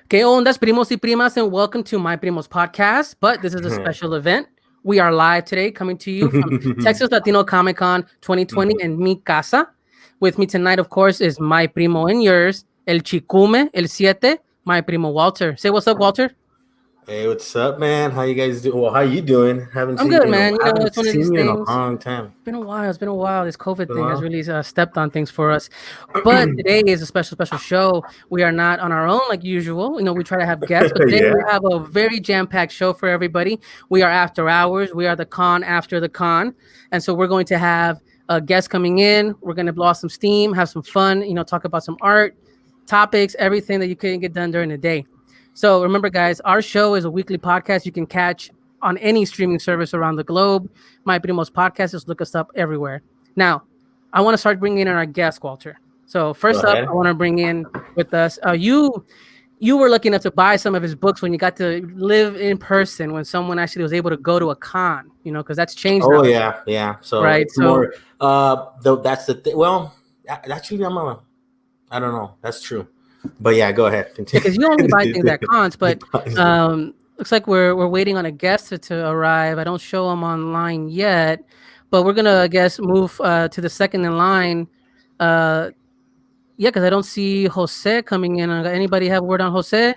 Que ondas, primos y primas, and welcome to My Primos podcast. But this is a special event. We are live today, coming to you from Texas Latino Comic Con 2020 in Mi Casa. With me tonight, of course, is my primo and yours, El Chicume, El Siete, my primo Walter. Say what's up, Walter. Hey, what's up, man? How you guys doing? Well, how you doing? I'm good, man. Haven't It's one of these seen you in a things. long time. It's been a while. It's been a while. This COVID Been a thing has while? really stepped on things for us. But today is a special show. We are not on our own like usual. We try to have guests, but today we Yeah. have a very jam-packed show for everybody. We are after hours. We are the con after the con. And so we're going to have guests coming in. We're going to blow off some steam, have some fun, talk about some art, topics, everything that you couldn't get done during the day. So remember, guys, our show is a weekly podcast you can catch on any streaming service around the globe. My Primos podcast, just look us up everywhere. Now, I want to start bringing in our guest, Walter. So first Go up, ahead. I want to bring in with us. You were lucky enough to buy some of his books when you got to live in person, when someone actually was able to go to a con, because that's changed now. Oh yeah. So Right, it's so- more. Though that's the thing. Well, actually, I don't know. That's true. But yeah, go ahead. Continue. Because you only buy things at cons, but looks like we're waiting on a guest to arrive. I don't show them online yet, but we're gonna, I guess, move to the second in line. Yeah, because I don't see Jose coming in. Anybody have word on Jose?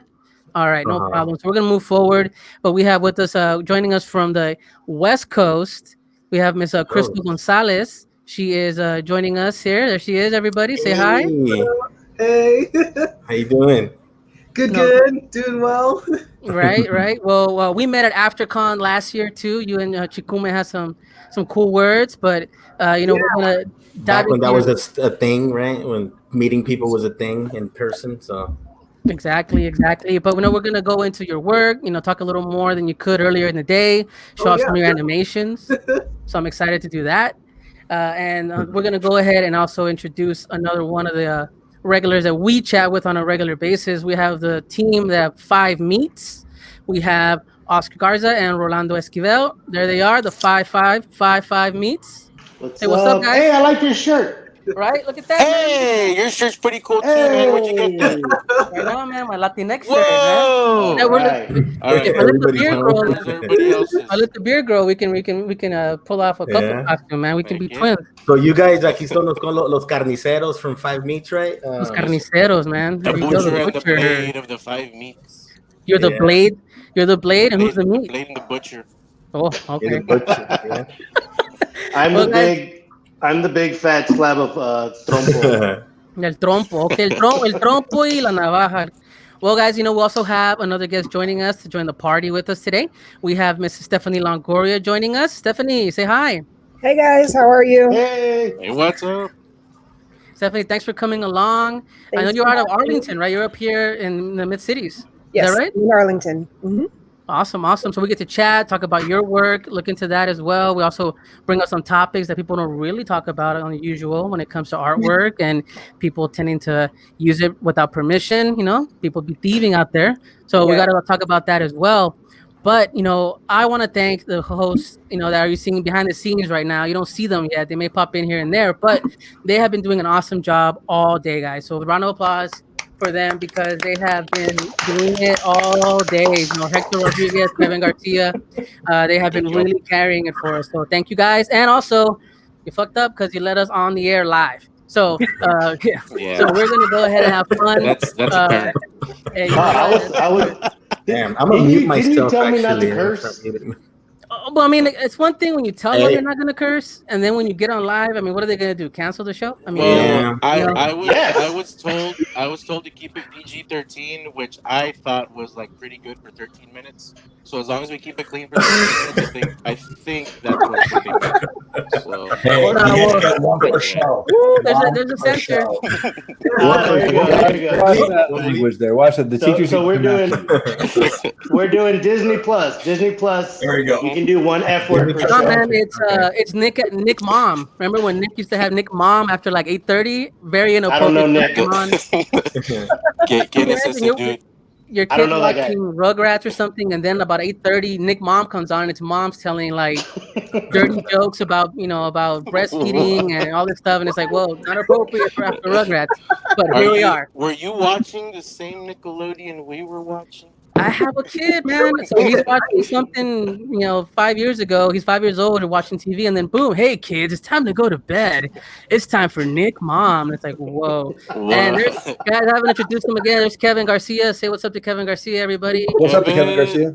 All right, no Uh-huh. problem. So we're gonna move forward, but we have with us joining us from the West Coast. We have Miss Crystal Gonzalez. She is joining us here. There she is. Everybody, say hi. Hey, Hey, how you doing? good, No. good, doing well. Right. Well, we met at AfterCon last year too. You and Chikume had some cool words, but we're gonna dive Back when that into was a thing, right? When meeting people was a thing in person. So exactly. But we're gonna go into your work. Talk a little more than you could earlier in the day. Show Oh, off some of yeah. your animations. So I'm excited to do that. And we're gonna go ahead and also introduce another one of the regulars that we chat with on a regular basis. We have the team that have 5 meets. We have Oscar Garza and Rolando Esquivel. There they are, the 5 meets. What's, Hey, what's up, guys? Hey, I like your shirt. Right? Look at that, Hey, your shirt's pretty cool too, man. Where'd you get that? man. Right now, man, my Latinx shirt, man. Whoa! Yeah, we're Right. All right, if I let the Everybody's beard home. grow, where's everybody else's? if I let the beard grow, we can pull off a couple Yeah. costumes, man. We can be Heck yeah. twins. So you guys, aquí son los carniceros from 5 Meats, right? Los carniceros, man. The There you go, butcher the and the butcher. blade of the 5 meats. You're the Yeah. blade. You're the blade, and who's the The meat? blade and the butcher. Oh, Yeah, okay. the butcher, yeah. I'm the big fat slab of trompo. El trompo. Okay, el trompo y la navaja. Well, guys, we also have another guest joining us to join the party with us today. We have Miss Stephanie Longoria joining us. Stephanie, say hi. Hey guys, how are you? Hey, Hey, what's up? Stephanie, thanks for coming along. I know Thanks you're for out of having me. Arlington, right? You're up here in the mid-cities. Yes, Is that right? in Arlington. Hmm. Awesome. So we get to chat, talk about your work, look into that as well. We also bring up some topics that people don't really talk about on the usual when it comes to artwork and people tending to use it without permission. People be thieving out there. So we Yeah. got to talk about that as well. But, I want to thank the hosts, that are you seeing behind the scenes right now. You don't see them yet. They may pop in here and there, but they have been doing an awesome job all day, guys. So round of applause for them because they have been doing it all day. Hector Rodriguez, Kevin Garcia, they have been really carrying it for us. So thank you guys. And also, you fucked up because you let us on the air live. So yeah. Yeah. So we're gonna go ahead and have fun. That's apparent. Hey, I was. Damn, I'm gonna Didn't mute you myself. tell me not to actually. curse? well, I mean, it's one thing when you tell them Hey. they're not gonna curse, and then when you get on live, I mean, what are they gonna do? Cancel the show? I mean, Well, Yeah. I was told to keep it PG-13, which I thought was like pretty good for 13 minutes. So as long as we keep it clean for 13 minutes, I think that's what should be meant. So Hey, Hold on, you hold guys got one per show. Ooh, there's One a per censor. show. There you go. There you go. Watch that language there. Watch that. The teachers. So we're are doing we're doing Disney Plus. Disney Plus. There you go. You can do one F word per No, show. man, it's Nick Mom. Remember when Nick used to have Nick Mom after like 8:30? Very I don't know inappropriate. Nick. Mom. ¿Quién es ese dude? your I don't kid's know that guy. watching Rugrats or something, and then about 8:30, Nick Mom comes on. It's mom's telling like dirty jokes about about breastfeeding and all this stuff, and it's like, well, not appropriate for after Rugrats, but Are here we you? are. Were you watching the same Nickelodeon we were watching? I have a kid, man. So he's watching something, 5 years ago. He's 5 years old and watching TV, and then boom, hey kids, it's time to go to bed. It's time for Nick Mom. It's like, whoa. And Wow. there's guys, I haven't introduced him again. There's Kevin Garcia. Say what's up to Kevin Garcia, everybody. What's up to Kevin Kevin. Garcia?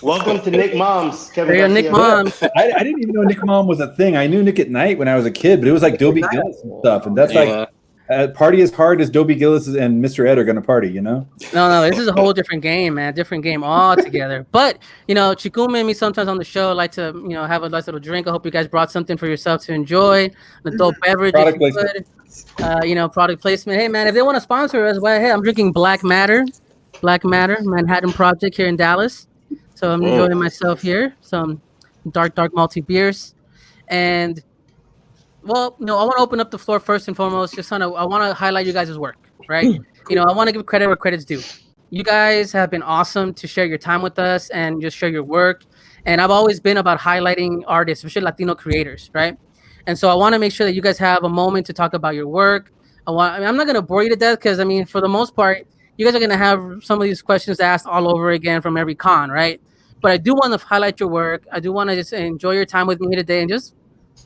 Welcome to Nick Mom's, Kevin There you go, Nick Garcia. Mom. I didn't even know Nick Mom was a thing. I knew Nick at Night when I was a kid, but it was like Dobie Gillis and stuff. And that's Yeah. like party as hard as Dobie Gillis and Mr. Ed are going to party, you know? No, this is a whole different game, man. Different game altogether. But Chikume and me sometimes on the show like to have a nice little drink. I hope you guys brought something for yourself to enjoy. An adult beverage, Product if you could. Product placement. Hey, man, if they want to sponsor us, well, hey, I'm drinking Black Matter, Manhattan Project here in Dallas. So I'm enjoying myself here. Some dark malty beers, and well, I want to open up the floor first and foremost. I want to highlight you guys' work, right? I want to give credit where credit's due. You guys have been awesome to share your time with us and just share your work. And I've always been about highlighting artists, especially Latino creators, right? And so I want to make sure that you guys have a moment to talk about your work. I'm not going to bore you to death because, for the most part, you guys are going to have some of these questions asked all over again from every con, right? But I do want to highlight your work. I do want to just enjoy your time with me here today and just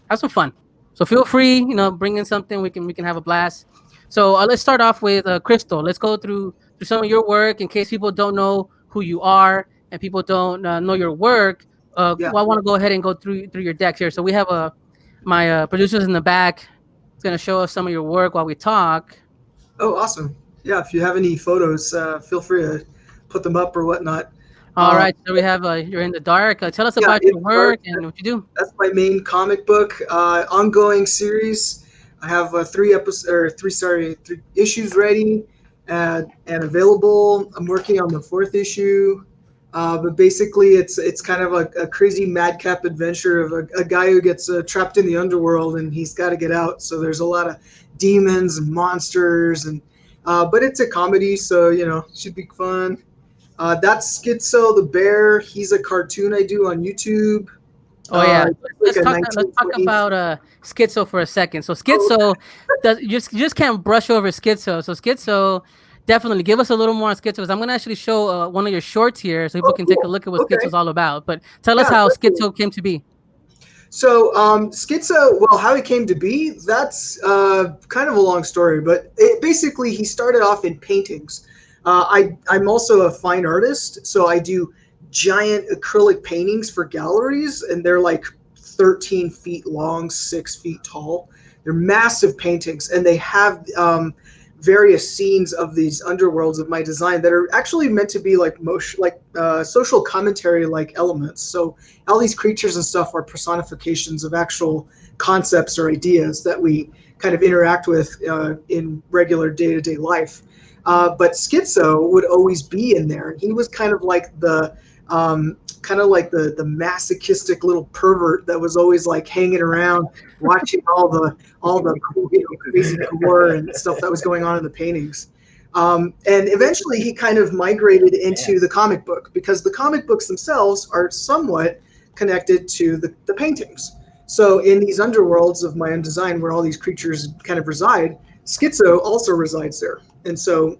have some fun. So feel free, bring in something. We can have a blast. So let's start off with Crystal. Let's go through some of your work in case people don't know who you are and people don't know your work. Well, I want to go ahead and go through your deck here. So we have my producers in the back. It's gonna show us some of your work while we talk. Oh, awesome! Yeah, if you have any photos, feel free to put them up or whatnot. All right, so we have You're in the Dark. Tell us about your work and what you do. That's my main comic book ongoing series. I have 3 issues ready and available. I'm working on the 4th issue, but basically it's kind of a crazy madcap adventure of a guy who gets trapped in the underworld and he's got to get out. So there's a lot of demons and monsters but it's a comedy, so should be fun. That's Schizo the Bear. He's a cartoon I do on YouTube. Oh yeah, let's talk about Schizo for a second. So Schizo, you just can't brush over Schizo. So Schizo, definitely give us a little more on Schizo. I'm gonna actually show one of your shorts here so people can take a look at what Schizo's all about. But tell us how Schizo came to be. So Schizo, well, how he came to be, that's kind of a long story. But basically, he started off in paintings. I'm also a fine artist, so I do giant acrylic paintings for galleries, and they're like 13 feet long, 6 feet tall. They're massive paintings, and they have various scenes of these underworlds of my design that are actually meant to be like social commentary like elements. So all these creatures and stuff are personifications of actual concepts or ideas that we kind of interact with in regular day-to-day life. But Schizo would always be in there. He was kind of like the masochistic little pervert that was always like hanging around, watching all the crazy gore and stuff that was going on in the paintings. And eventually, he kind of migrated into the comic book because the comic books themselves are somewhat connected to the paintings. So in these underworlds of my own design, where all these creatures kind of reside, Schizo also resides there. And so,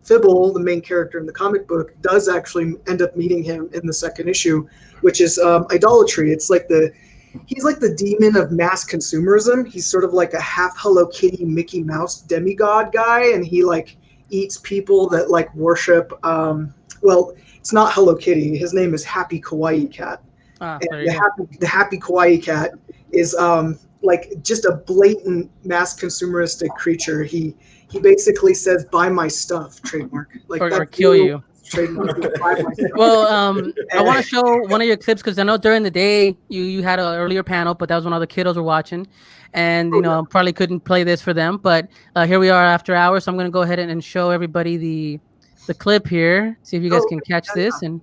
Fibble, the main character in the comic book, does actually end up meeting him in the 2nd issue, which is idolatry. He's like the demon of mass consumerism. He's sort of like a half Hello Kitty, Mickey Mouse demigod guy, and he like eats people that like worship. Well, it's not Hello Kitty. His name is Happy Kawaii Cat. The Happy Kawaii Cat is like just a blatant mass consumeristic creature. He basically says, "Buy my stuff," trademark. Like or kill you. Trademark. Buy my stuff. Well, I want to show one of your clips because I know during the day you had an earlier panel, but that was when all the kiddos were watching, and probably couldn't play this for them. But here we are after hours, so I'm going to go ahead and show everybody the clip here. See if you guys can catch this and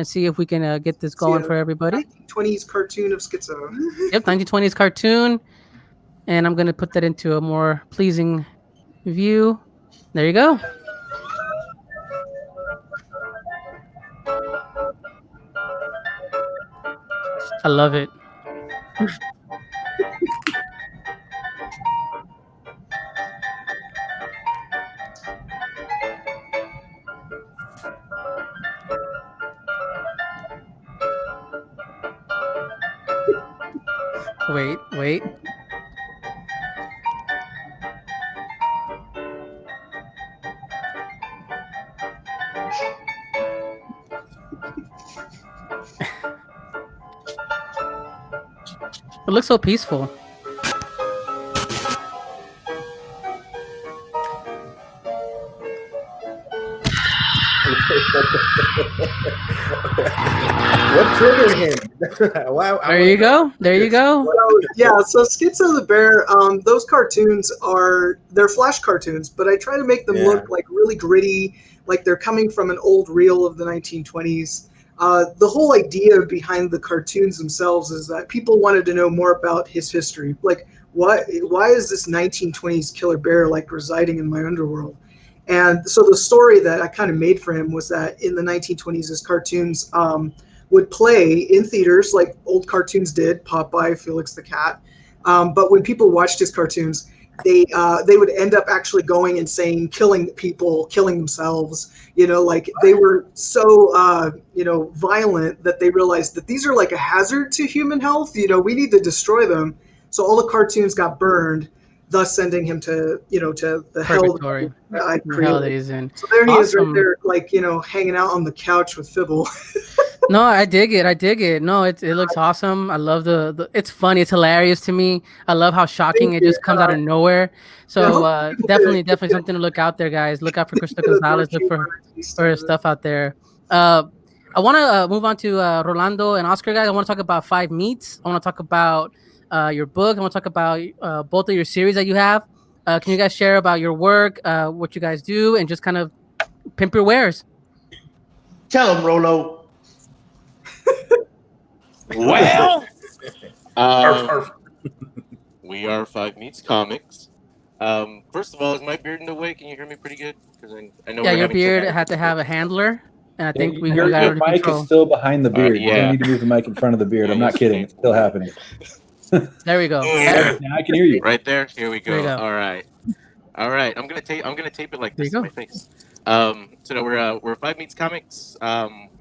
see if we can get this going for everybody. 1920s cartoon of Schizo. Yep, 1920s cartoon, and I'm going to put that into a more pleasing view. There you go. I love it. Wait. It looks so peaceful. What triggered him? Wow, There you go. There you go. So, yeah, so Schizo the Bear, those cartoons they're flash cartoons, but I try to make them Yeah. look like really gritty, like they're coming from an old reel of the 1920s. The whole idea behind the cartoons themselves is that people wanted to know more about his history. Like, why is this 1920s killer bear like residing in my underworld? And so the story that I kind of made for him was that in the 1920s, his cartoons would play in theaters like old cartoons did, Popeye, Felix the Cat. But when people watched his cartoons, they would end up actually going and saying, killing people, killing themselves. Like they were so violent that they realized that these are like a hazard to human health. We need to destroy them. So all the cartoons got burned, thus sending him to the hell Purgatory. that I The hell that created. he's in. So there he is right Awesome. there, like, hanging out on the couch with Fibble. No, I dig it. No, it looks awesome. I love the it's funny, it's hilarious to me. I love how shocking Thank it you. just comes out of nowhere. So people definitely could- something to look out there, guys. Look out for Crystal Speaking of Gonzalez. Look dark for his stuff out there. I want to move on to Rolando and Oscar, guys. I want to talk about Five Meats. I want to talk about your book. I want to talk about both of your series that you have. Can you guys share about your work, what you guys do, and just kind of pimp your wares? Tell him, Rolo. Well, Arf, arf. we are Five Meats Comics. First of all, is my beard in the way? Can you hear me pretty good? Because I know Yeah, we're your having beard some had to have a handler, and I think we your got it under mic control. is still behind the beard. You yeah. don't need to move the mic in front of the beard. Yeah, I'm not yes, kidding. okay. It's still happening. There we go. Now I can hear you. Right there. Here we There you go. go. All right. I'm gonna tape it like There you this to go. my face. So no, we're Five Meats Comics.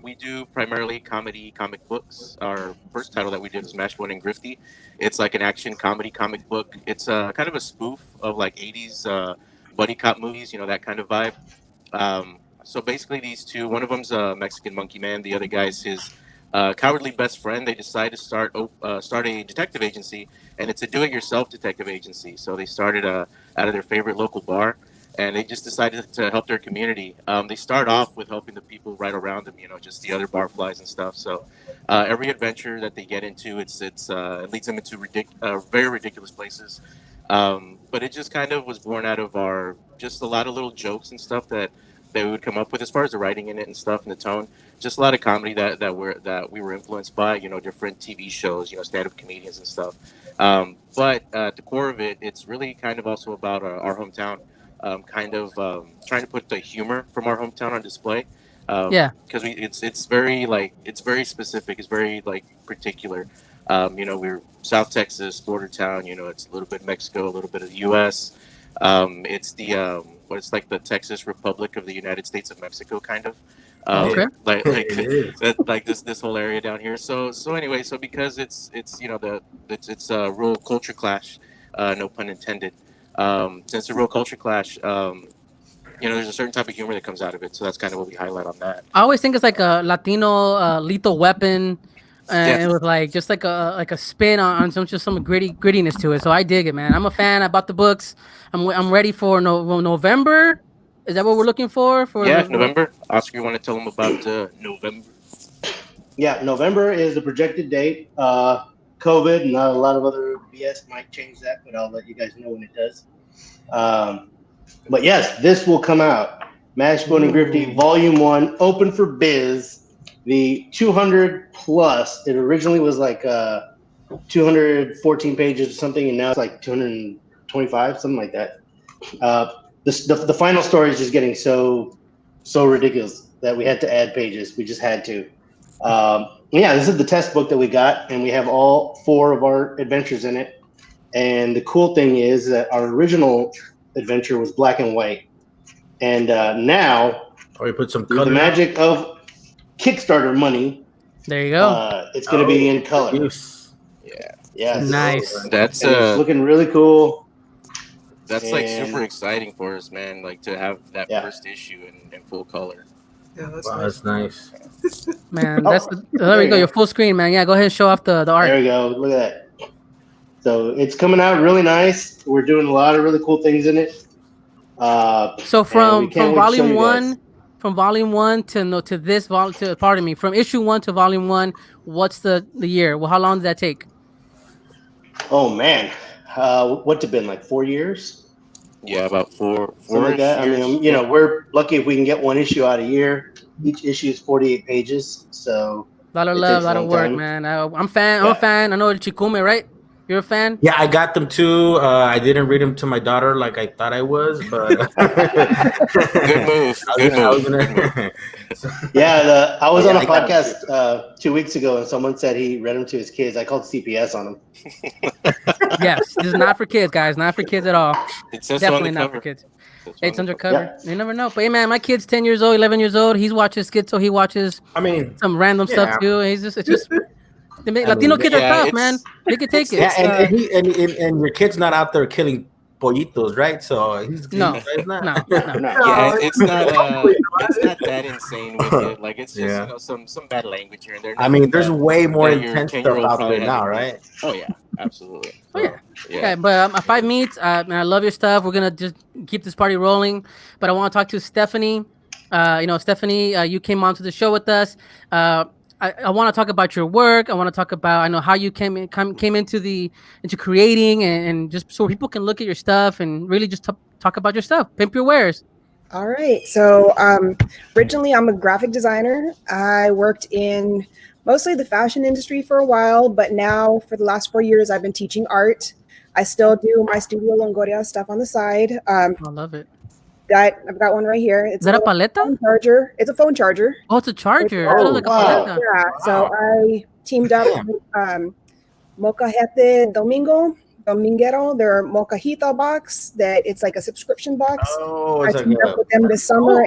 We do primarily comedy comic books. Our first title that we did was Mashbone and Grifty. It's like an action comedy comic book. It's kind of a spoof of like 80s buddy cop movies, that kind of vibe. So basically, these two, one of them's a Mexican monkey man, the other guy's his cowardly best friend. They decide to start a detective agency, and it's a do-it-yourself detective agency. So they started out of their favorite local bar, and they just decided to help their community. They start off with helping the people right around them, just the other barflies and stuff. So every adventure that they get into, it leads them into very ridiculous places. But it just kind of was born out of just a lot of little jokes and stuff that we would come up with as far as the writing in it and stuff and the tone. Just a lot of comedy that we were influenced by, different TV shows, stand-up comedians and stuff. But at the core of it, it's really kind of also about our hometown, trying to put the humor from our hometown on display. Yeah. Because it's very specific. It's very like particular. We're South Texas border town. It's a little bit Mexico, a little bit of the U.S. It's it's like the Texas Republic of the United States of Mexico, kind of. Okay. It is. Like this whole area down here. So anyway, so because it's a real culture clash, no pun intended. Since a real culture clash, there's a certain type of humor that comes out of it. So that's kind of what we highlight on that. I always think it's like a Latino Lethal Weapon, and Yeah. with like just like a spin on some grittiness to it. So I dig it, man. I'm a fan. I bought the books. I'm ready for November. Is that what we're looking for? November. Oscar, you want to tell them about November? Yeah, November is the projected date. COVID and a lot of other BS might change that, but I'll let you guys know when it does. But yes, this will come out. Mashbone and Grifty, Volume 1, open for biz. The 200 plus, it originally was like 214 pages or something, and now it's like 225, something like that. The final story is just getting so ridiculous that we had to add pages. We just had to. Yeah, this is the test book that we got, and we have all 4 of our adventures in it. And the cool thing is that our original adventure was black and white, and now Or you put some through the color. magic of Kickstarter money, There you go. it's going to be in color. Use. Yeah, Yes, Nice. that's and it's looking really cool. that's like And- super exciting for us, man. Like to have that Yeah. first issue in full color. Yeah, that's Wow, nice. that's nice. Man, Oh, there you go. you Your full screen, man. Yeah, go ahead and show off the art. There we go. Look at that. So it's coming out really nice. We're doing a lot of really cool things in it. So and from we can't wait to show volume you guys. one, from volume one to this volume to pardon me, from issue 1 to volume 1, what's the year? Well, how long did that take? Oh man, what's it been like 4 years? Yeah, about four Something like that. I years. mean, you know, we're lucky if we can get 1 issue out a year. Each issue is 48 pages, so A lot of It love, takes a a lot of long work, time. man. I'm a fan. I know Chikume, right? You're a fan? Yeah, I got them too. I didn't read them to my daughter like I thought I was, but Good move. Good move. yeah. I was Yeah, on a I got it. podcast 2 weeks ago, and someone said he read them to his kids. I called CPS on him. Yes. This is not for kids, guys. Not for kids at all. It says so on Definitely the not for cover. kids. Says so It's on the undercover. Yeah. You never know. But hey, man, my kid's 10 years old, 11 years old. He's watching Schizo. He watches I mean, some random stuff Yeah. too. It's just Latino mean, kids yeah, are tough, it's- man. They can take it. yeah, and your kid's not out there killing pollitos, right? So he's No. he's not. No. Yeah, it's not it's not that insane with it. Like it's just Yeah. some bad language here and there. I mean, there's Nothing way more that your intense stuff 10-year-old out probably there now, hasn't right? Oh yeah, absolutely. Oh, yeah. Yeah. Okay, but 5 meets. Man, I love your stuff. We're gonna just keep this party rolling. But I want to talk to Stephanie. Stephanie, you came onto the show with us. I want to talk about your work. I want to talk about how you came into creating and just so people can look at your stuff and really just talk about your stuff. Pimp your wares. All right. So originally, I'm a graphic designer. I worked in mostly the fashion industry for a while, but now for the last 4 years, I've been teaching art. I still do my Studio Longoria stuff on the side. I love it. I've got one right here. It's Is that a little paleta? phone charger. It's a phone charger. Oh, it's a charger. I Oh, thought it was like wow. a paleta. Yeah. So I teamed up with Mocajete Dominguero, their Mocajita box. That it's like a subscription box. Oh, I it's like teamed up a, with them this summer,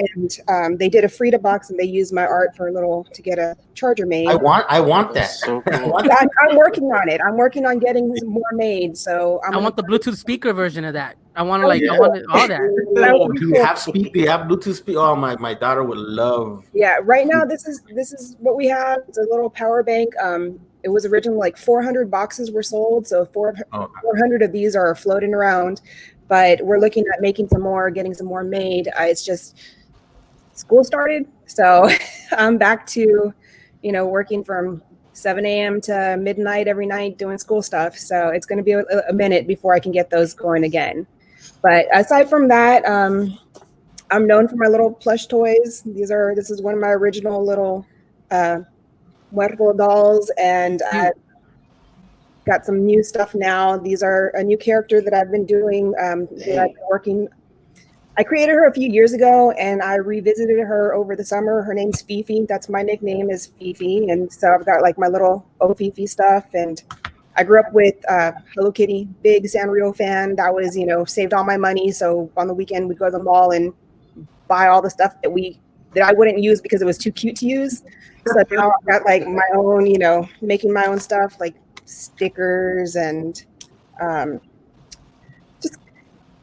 and they did a Frida box, and they used my art to get a charger made. I want that. That's so I cool. want that. I'm working on it. I'm working on getting more made. So I want the Bluetooth speaker version of that. I want to yeah. I want it, all that. Oh, do you have speed? Do you have Bluetooth speed? Oh, my daughter would love. Yeah, right now this is what we have. It's a little power bank. It was originally like 400 boxes were sold, so 400 of these are floating around. But we're looking at making some more, getting some more made. It's just school started, so I'm back to, working from 7 a.m. to midnight every night doing school stuff. So it's going to be a minute before I can get those going again. But aside from that, I'm known for my little plush toys. This is one of my original little Muerto dolls, and I've got some new stuff now. These are a new character that I've been doing. That I've been working. I created her a few years ago, and I revisited her over the summer. Her name's Fifi. That's my nickname, is Fifi, and so I've got like my little Fifi stuff. And I grew up with Hello Kitty, big Sanrio fan. That was, saved all my money. So on the weekend, we'd go to the mall and buy all the stuff that I wouldn't use because it was too cute to use. So now I've got like my own, making my own stuff, like stickers and just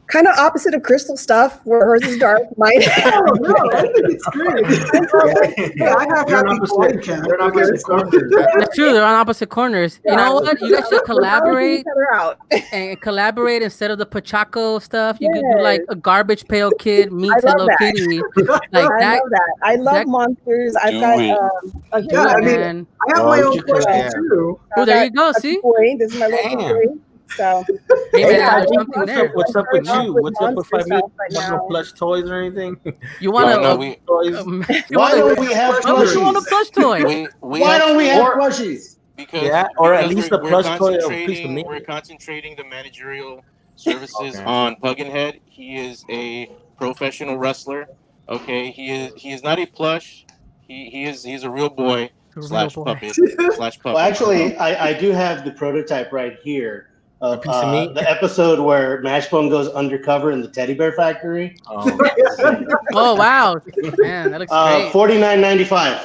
kind of opposite of Crystal stuff, where hers is dark. Mine. Oh, no, I think it's great. Yeah, I have They're on happy opposite- boy cat. they're on opposite corners. That's true. They're on opposite corners. You know what? You guys should collaborate Each other out. and collaborate instead of the Pachaco stuff. You could do like Yes. a Garbage Pail Kid meets love Hello that. Kitty. I Like that. love that. I love that- monsters. I've Do got it. a Yeah, I mean, Man. I have Oh, my you own should question yeah. too. Oh, there you go. See? Boy, this is my little Damn. boy. So Hey, man, Yeah, there's I something love there. What's up with Started you? off with What's up with monster 5 meet? stuff, but Have no now- plush toys or anything? You want No, to? we Toys? You Why want don't we have Why would you want a plushies? plush toy? Why don't we have Or- plushies? Because Yeah, or at because least we're- a we're plush toy of a piece of concentrating- meat. We're concentrating the managerial services Okay. on Pugginhead. He is a professional wrestler. Okay, he is not a plush. He's a real boy. Your slash little boy. puppet slash puppet. Well, actually, I do have the prototype right here of piece of meat? the episode where Mashbone goes undercover in the teddy bear factory. Oh wow, man, that looks great. $49.95.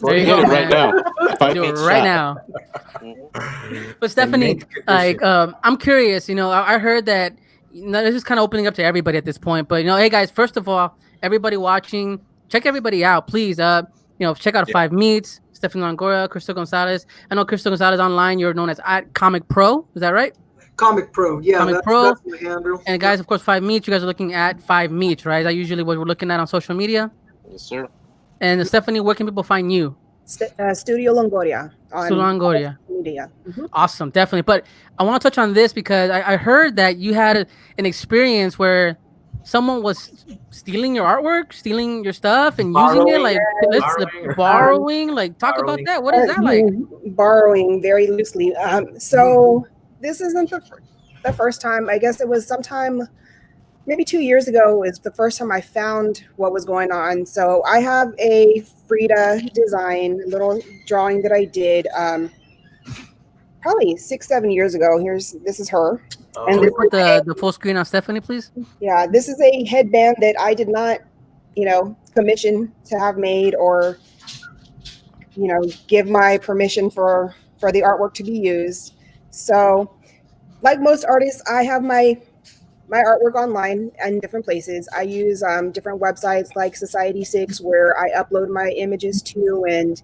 There you Do go, it right man. now. 5 Do it feet right shot. now. Mhm. But Stephanie, mint like, condition. I'm curious. I heard that. This is kind of opening up to everybody at this point. But hey guys, first of all, everybody watching, check everybody out, please. Check out Five Meats, Stephanie Longoria, Crystal Gonzalez. I know Crystal Gonzalez online. You're known as at Comic Pro. Is that right? Comic Pro, yeah, Comic that's, Pro. that's my handle. And guys, of course, Five Meats. You guys are looking at Five Meats, right? Is that usually what we're looking at on social media? Yes, sir. And Stephanie, where can people find you? Studio Longoria on Longoria. media. Awesome, definitely. But I want to touch on this because I heard that you had an experience where someone was stealing your artwork, stealing your stuff, and using it like borrowing. Like, talk about that. What is that like? Borrowing very loosely. So this isn't the first time. I guess it was sometime, maybe 2 years ago is the first time I found what was going on. So I have a Frida design, little drawing that I did probably 6-7 years ago. This is her. Can we put the full screen on Stephanie, please? Yeah, this is a headband that I did not, commission to have made or, give my permission for the artwork to be used. So, like most artists, I have my artwork online in different places. I use different websites like Society6 where I upload my images to, and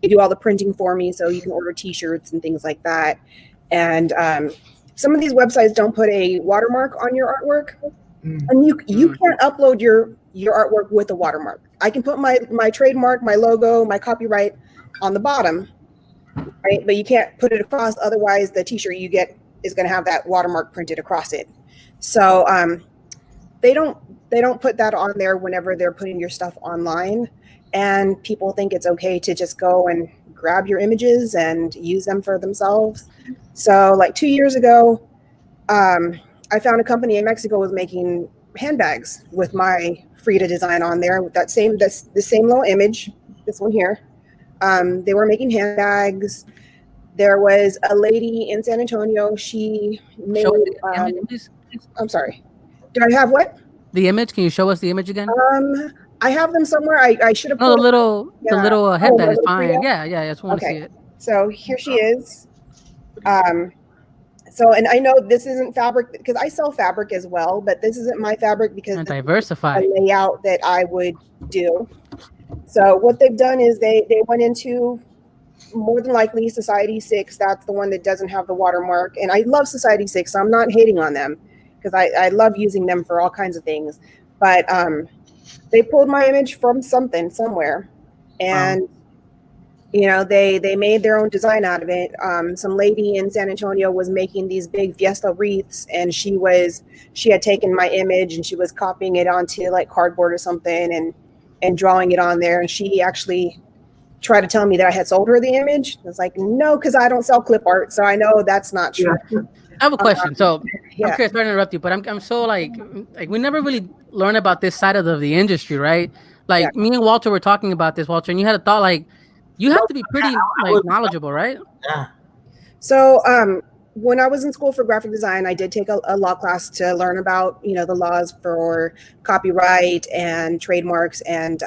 they do all the printing for me, so you can order T-shirts and things like that. And some of these websites don't put a watermark on your artwork, and you can't upload your artwork with a watermark. I can put my trademark, my logo, my copyright on the bottom, right? But you can't put it across. Otherwise, the T-shirt you get is going to have that watermark printed across it. So they don't put that on there whenever they're putting your stuff online, and people think it's okay to just go and grab your images and use them for themselves. So like 2 years ago, I found a company in Mexico was making handbags with my Frida design on there with the same little image, this one here. They were making handbags. There was a lady in San Antonio. She made. I'm sorry. Do I have what? The image? Can you show us the image again? I have them somewhere. I should have. No, the little headband is fine. Frida? Yeah. I just want to see it. So here she is. So, and I know this isn't fabric because I sell fabric as well, but this isn't my fabric because And diversify the layout that I would do. So what they've done is they went into more than likely Society6. That's the one that doesn't have the watermark. And I love Society6, so I'm not hating on them because I love using them for all kinds of things. But they pulled my image from somewhere. And they made their own design out of it. Some lady in San Antonio was making these big fiesta wreaths, and she had taken my image and she was copying it onto like cardboard or something and drawing it on there. And she actually tried to tell me that I had sold her the image. I was like, no, because I don't sell clip art, so I know that's not true. I have a question. So I'm curious, sorry to interrupt you, but I'm so like we never really learn about this side of the industry, right? Like me and Walter were talking about this, Walter, and you had a thought like you have to be pretty like knowledgeable, right? Yeah. So when I was in school for graphic design, I did take a law class to learn about the laws for copyright and trademarks and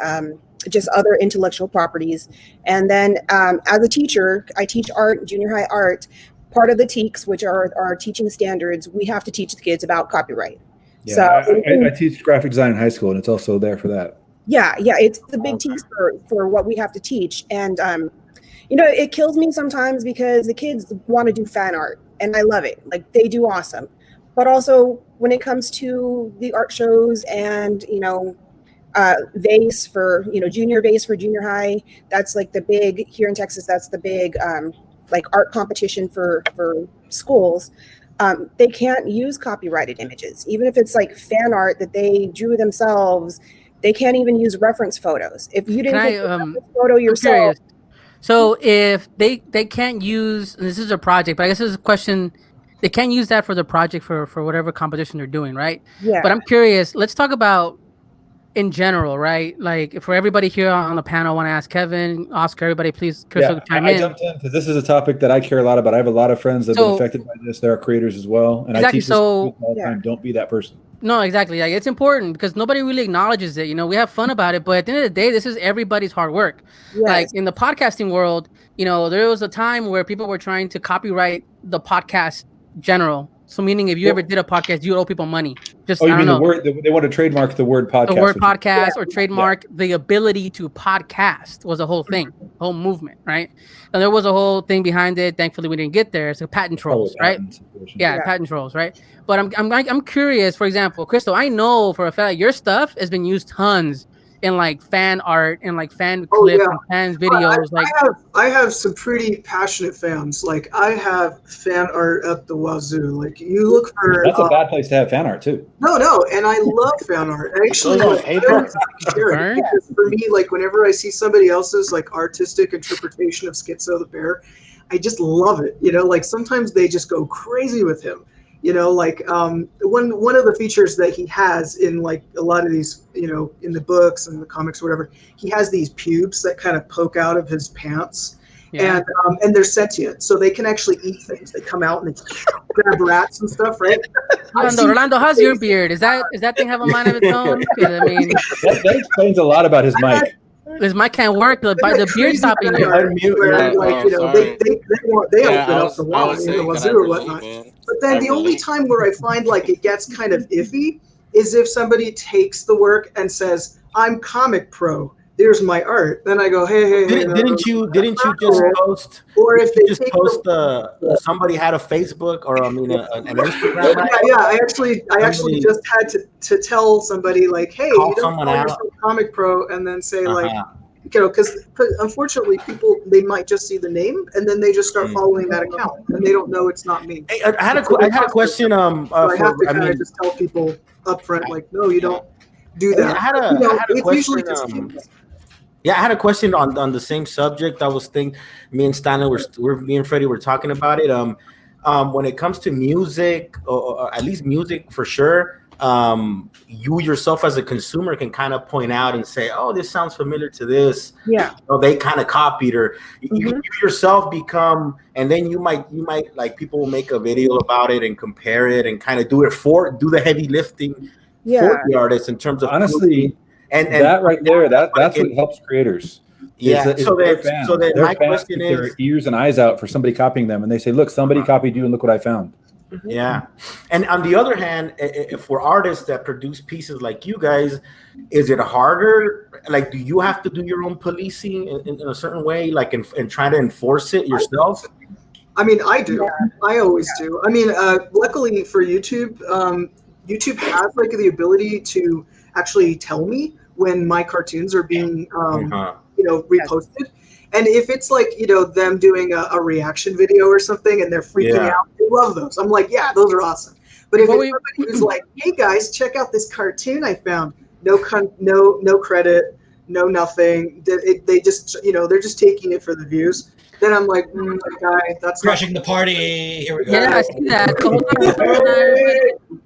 just other intellectual properties. And then as a teacher, I teach art, junior high art. Part of the TEKS, which are our teaching standards, we have to teach the kids about copyright. Yeah, So I teach graphic design in high school, and it's also there for that. Yeah, it's the big TEKS for what we have to teach. And it kills me sometimes because the kids want to do fan art, and I love it. Like, they do awesome. But also when it comes to the art shows and vase for junior vase for junior high, that's like the big here in Texas. That's the big like art competition for schools. They can't use copyrighted images, even if it's like fan art that they drew themselves. They can't even use reference photos. If you didn't take a photo yourself. So if they can't use, and this is a project, but I guess this is a question. They can't use that for the project for whatever competition they're doing, right? Yeah. But I'm curious. Let's talk about in general, right? Like for everybody here on the panel, I want to ask Kevin, Oscar, everybody, please, Crystal, chime I in. jumped in because this is a topic that I care a lot about. I have a lot of friends that have been affected by this. There are creators as well, and exactly, I teach this all the time. Don't be that person. No, exactly. Like it's important because nobody really acknowledges it. You know, we have fun about it, but at the end of the day, this is everybody's hard work. Yes. Like in the podcasting world, you know, there was a time where people were trying to copyright the podcast general. So meaning if you ever did a podcast, you owe people money. Just you mean the word? They want to trademark the word podcast. The word podcast or trademark the ability to podcast was a whole thing, whole movement, right? And there was a whole thing behind it. Thankfully, we didn't get there. It's a patent trolls, right? Patent trolls, right? But I'm curious. For example, Crystal, I know for a fact your stuff has been used tons in like fan art and like fan clips and fans videos. I have some pretty passionate fans. Like I have fan art up the wazoo. Like you look for that's a bad place to have fan art too. No, and I love fan art. Actually, because for me, like whenever I see somebody else's like artistic interpretation of Schizo the Bear, I just love it. You know, like sometimes they just go crazy with him. You know, like one of the features that he has in like a lot of these, you know, in the books and the comics or whatever, he has these pubes that kind of poke out of his pants, and they're sentient, so they can actually eat things. They come out and they grab rats and stuff, right? Rolando, how's your beard? Is that thing have a mind of its own? I mean, that explains a lot about his mic. His mic can't work by the beard stopping you. They open up the wall in the wazoo or whatnot. But then the only time where I find like it gets kind of iffy is if somebody takes the work and says, "I'm comic pro. Here's my art." Then I go, "Hey, didn't you just post? Or if they just post somebody had a Facebook or an Instagram? I actually just had to tell somebody like, "Hey, you don't call yourself comic pro," and then say like, you know, because unfortunately people, they might just see the name and then they just start following that account and they don't know it's not me. Hey, I had a question. So I have to kind of just tell people up front, like, no, you don't do that. I had a question. I had a question on the same subject. I was thinking, me and Stanley me and Freddie were talking about it. When it comes to music, or at least music for sure, you yourself as a consumer can kind of point out and say, "Oh, this sounds familiar to this." Yeah. So they kind of copied, or you yourself become, and then you might like people will make a video about it and compare it and kind of do the heavy lifting for the artist in terms of honestly. And that right there, that's what helps creators. Yeah. So then my question is, their ears and eyes out for somebody copying them, and they say, "Look, somebody copied you, and look what I found." Yeah. And on the other hand, if for artists that produce pieces like you guys, is it harder? Like, do you have to do your own policing in a certain way, like and try to enforce it yourself? I mean, I do. I always do. I mean, luckily for YouTube, YouTube has like the ability to actually tell me when my cartoons are being, reposted. And if it's like, them doing a reaction video or something and they're freaking out, I love those. I'm like, yeah, those are awesome. But if it's somebody who's like, hey guys, check out this cartoon I found, no credit, no nothing. They just, they're just taking it for the views. Then I'm like, guy, that's crashing the party. Here we go. Yeah, I see that. So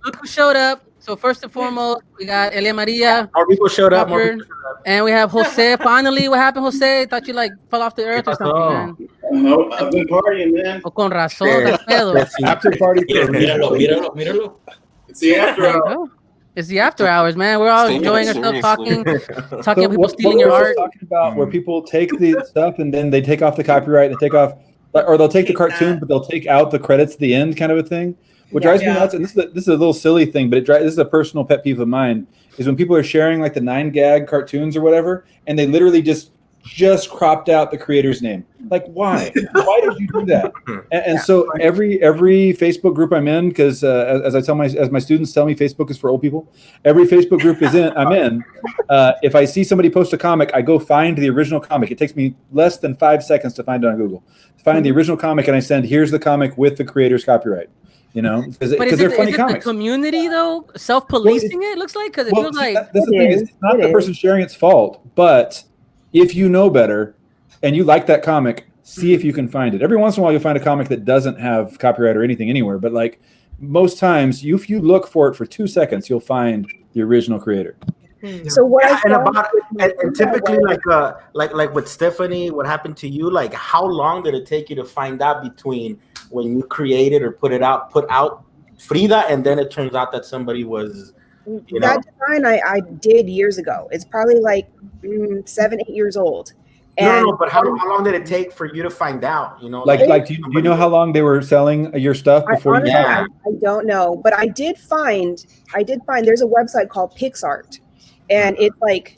look who showed up. So first and foremost, we got Elia Maria. More people showed up. And we have Jose. Finally, what happened, Jose? Thought you fell off the earth or something, man. I've been partying, man. O con razón. After party. Míralo. It's the after hours. It's the after hours, man. We're all enjoying ourselves, talking about people stealing your art. Talking about where people take the stuff and then they take off the copyright and or they'll take the cartoon, but they'll take out the credits at the end, kind of a thing. What drives me nuts, and this is a little silly thing, but this is a personal pet peeve of mine, is when people are sharing like the 9-gag cartoons or whatever, and they literally just cropped out the creator's name. Like, why? Why did you do that? And so every Facebook group I'm in, because as my students tell me, Facebook is for old people. Every Facebook group I'm in. If I see somebody post a comic, I go find the original comic. It takes me less than 5 seconds to find it on Google. Find the original comic, and I send, here's the comic with the creator's copyright. Because they're funny comics. The community though self-policing it looks like, because it feels like that's the thing. It's not the person sharing its fault, but if you know better and you like that comic, see if you can find it. Every once in a while, you'll find a comic that doesn't have copyright or anything anywhere, but like most times, if you look for it for 2 seconds, you'll find the original creator. So what I and found about and typically like with Stephanie, what happened to you? Like, how long did it take you to find out between when you created or put out Frida, and then it turns out that somebody was, that design I did years ago. It's probably like 7-8 years old. And no, but how long did it take for you to find out? You know, like do you know how long they were selling your stuff before honestly, you? I don't know, but I did find there's a website called PixArt, and it's like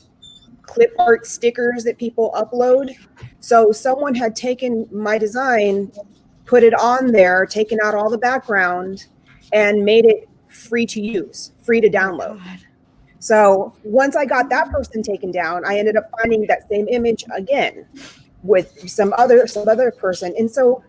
clip art stickers that people upload. So someone had taken my design, put it on there, taken out all the background, and made it free to use, free to download. So once I got that person taken down, I ended up finding that same image again with some other person. And so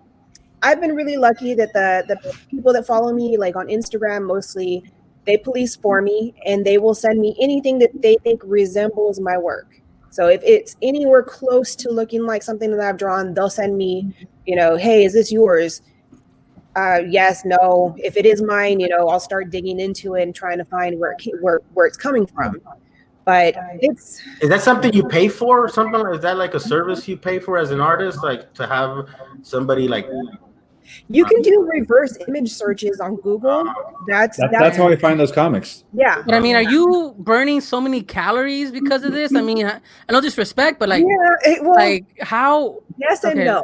I've been really lucky that the people that follow me, like on Instagram mostly, they police for me, and they will send me anything that they think resembles my work. So if it's anywhere close to looking like something that I've drawn, they'll send me, hey, is this yours? Yes, no. If it is mine, I'll start digging into it and trying to find where it's coming from. But is that something you pay for or something? Is that like a service you pay for as an artist, like to have somebody like? You can do reverse image searches on Google. That's how I find those comics. Yeah. But I mean, are you burning so many calories because of this? I mean, I no disrespect, but like, like how? Yes and no.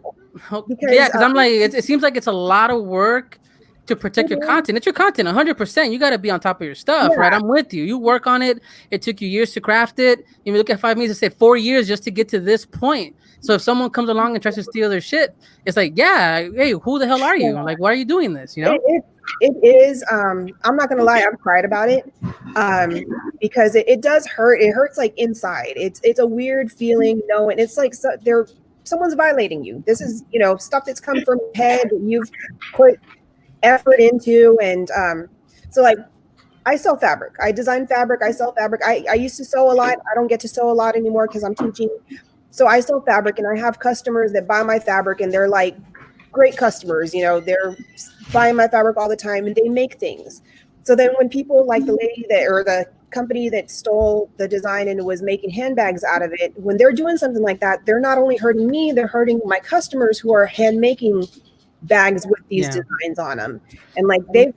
Because I'm like, it seems like it's a lot of work to protect your content. It's your content, 100%. You got to be on top of your stuff, right? I'm with you. You work on it. It took you years to craft it. You look at 5 minutes and say 4 years just to get to this point. So if someone comes along and tries to steal their shit, it's like, yeah, hey, who the hell are you? Like, why are you doing this? It is. I'm not gonna lie, I've cried about it, because it does hurt. It hurts like inside. It's a weird feeling knowing it's like someone's violating you. This is stuff that's come from your head that you've put effort into, and so like I sell fabric. I design fabric. I sell fabric. I used to sew a lot. I don't get to sew a lot anymore because I'm teaching. So I sell fabric, and I have customers that buy my fabric, and they're like great customers. They're buying my fabric all the time, and they make things. So then when people like the lady or the company that stole the design and was making handbags out of it, when they're doing something like that, they're not only hurting me, they're hurting my customers who are hand making bags with these designs on them. And like they've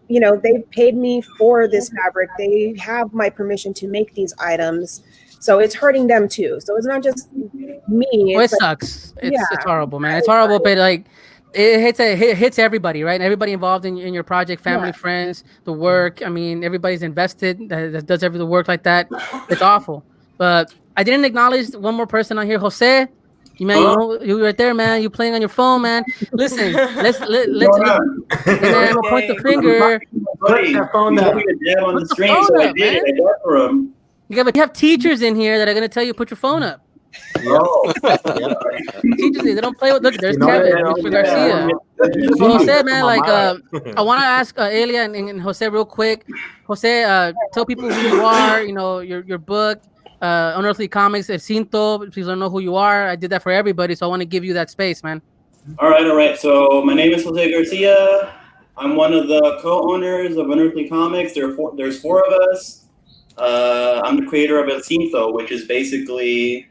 paid me for this fabric. They have my permission to make these items. So it's hurting them too. So it's not just me. Well, it sucks. It's horrible, man. It's horrible, but like it hits everybody, right? Everybody involved in your project, family, friends, the work. I mean, everybody's invested that does the work like that. It's awful. But I didn't acknowledge one more person on here, Jose. You right there, man. You playing on your phone, man. Listen, let's man, we'll point the finger. Put the phone up. On the screen, so I did it. I got for him. You have teachers in here that are gonna tell you put your phone up. Teachers, they don't play with. Look, there's Kevin, Mr. Garcia. So Jose, man, like I want to ask Elia and Jose real quick. Jose, tell people who you are. Your book, Unearthly Comics, El Cinto. Please don't know who you are. I did that for everybody, so I want to give you that space, man. All right. So my name is Jose Garcia. I'm one of the co-owners of Unearthly Comics. There's 4 of us. I'm the creator of El Cinto, which is basically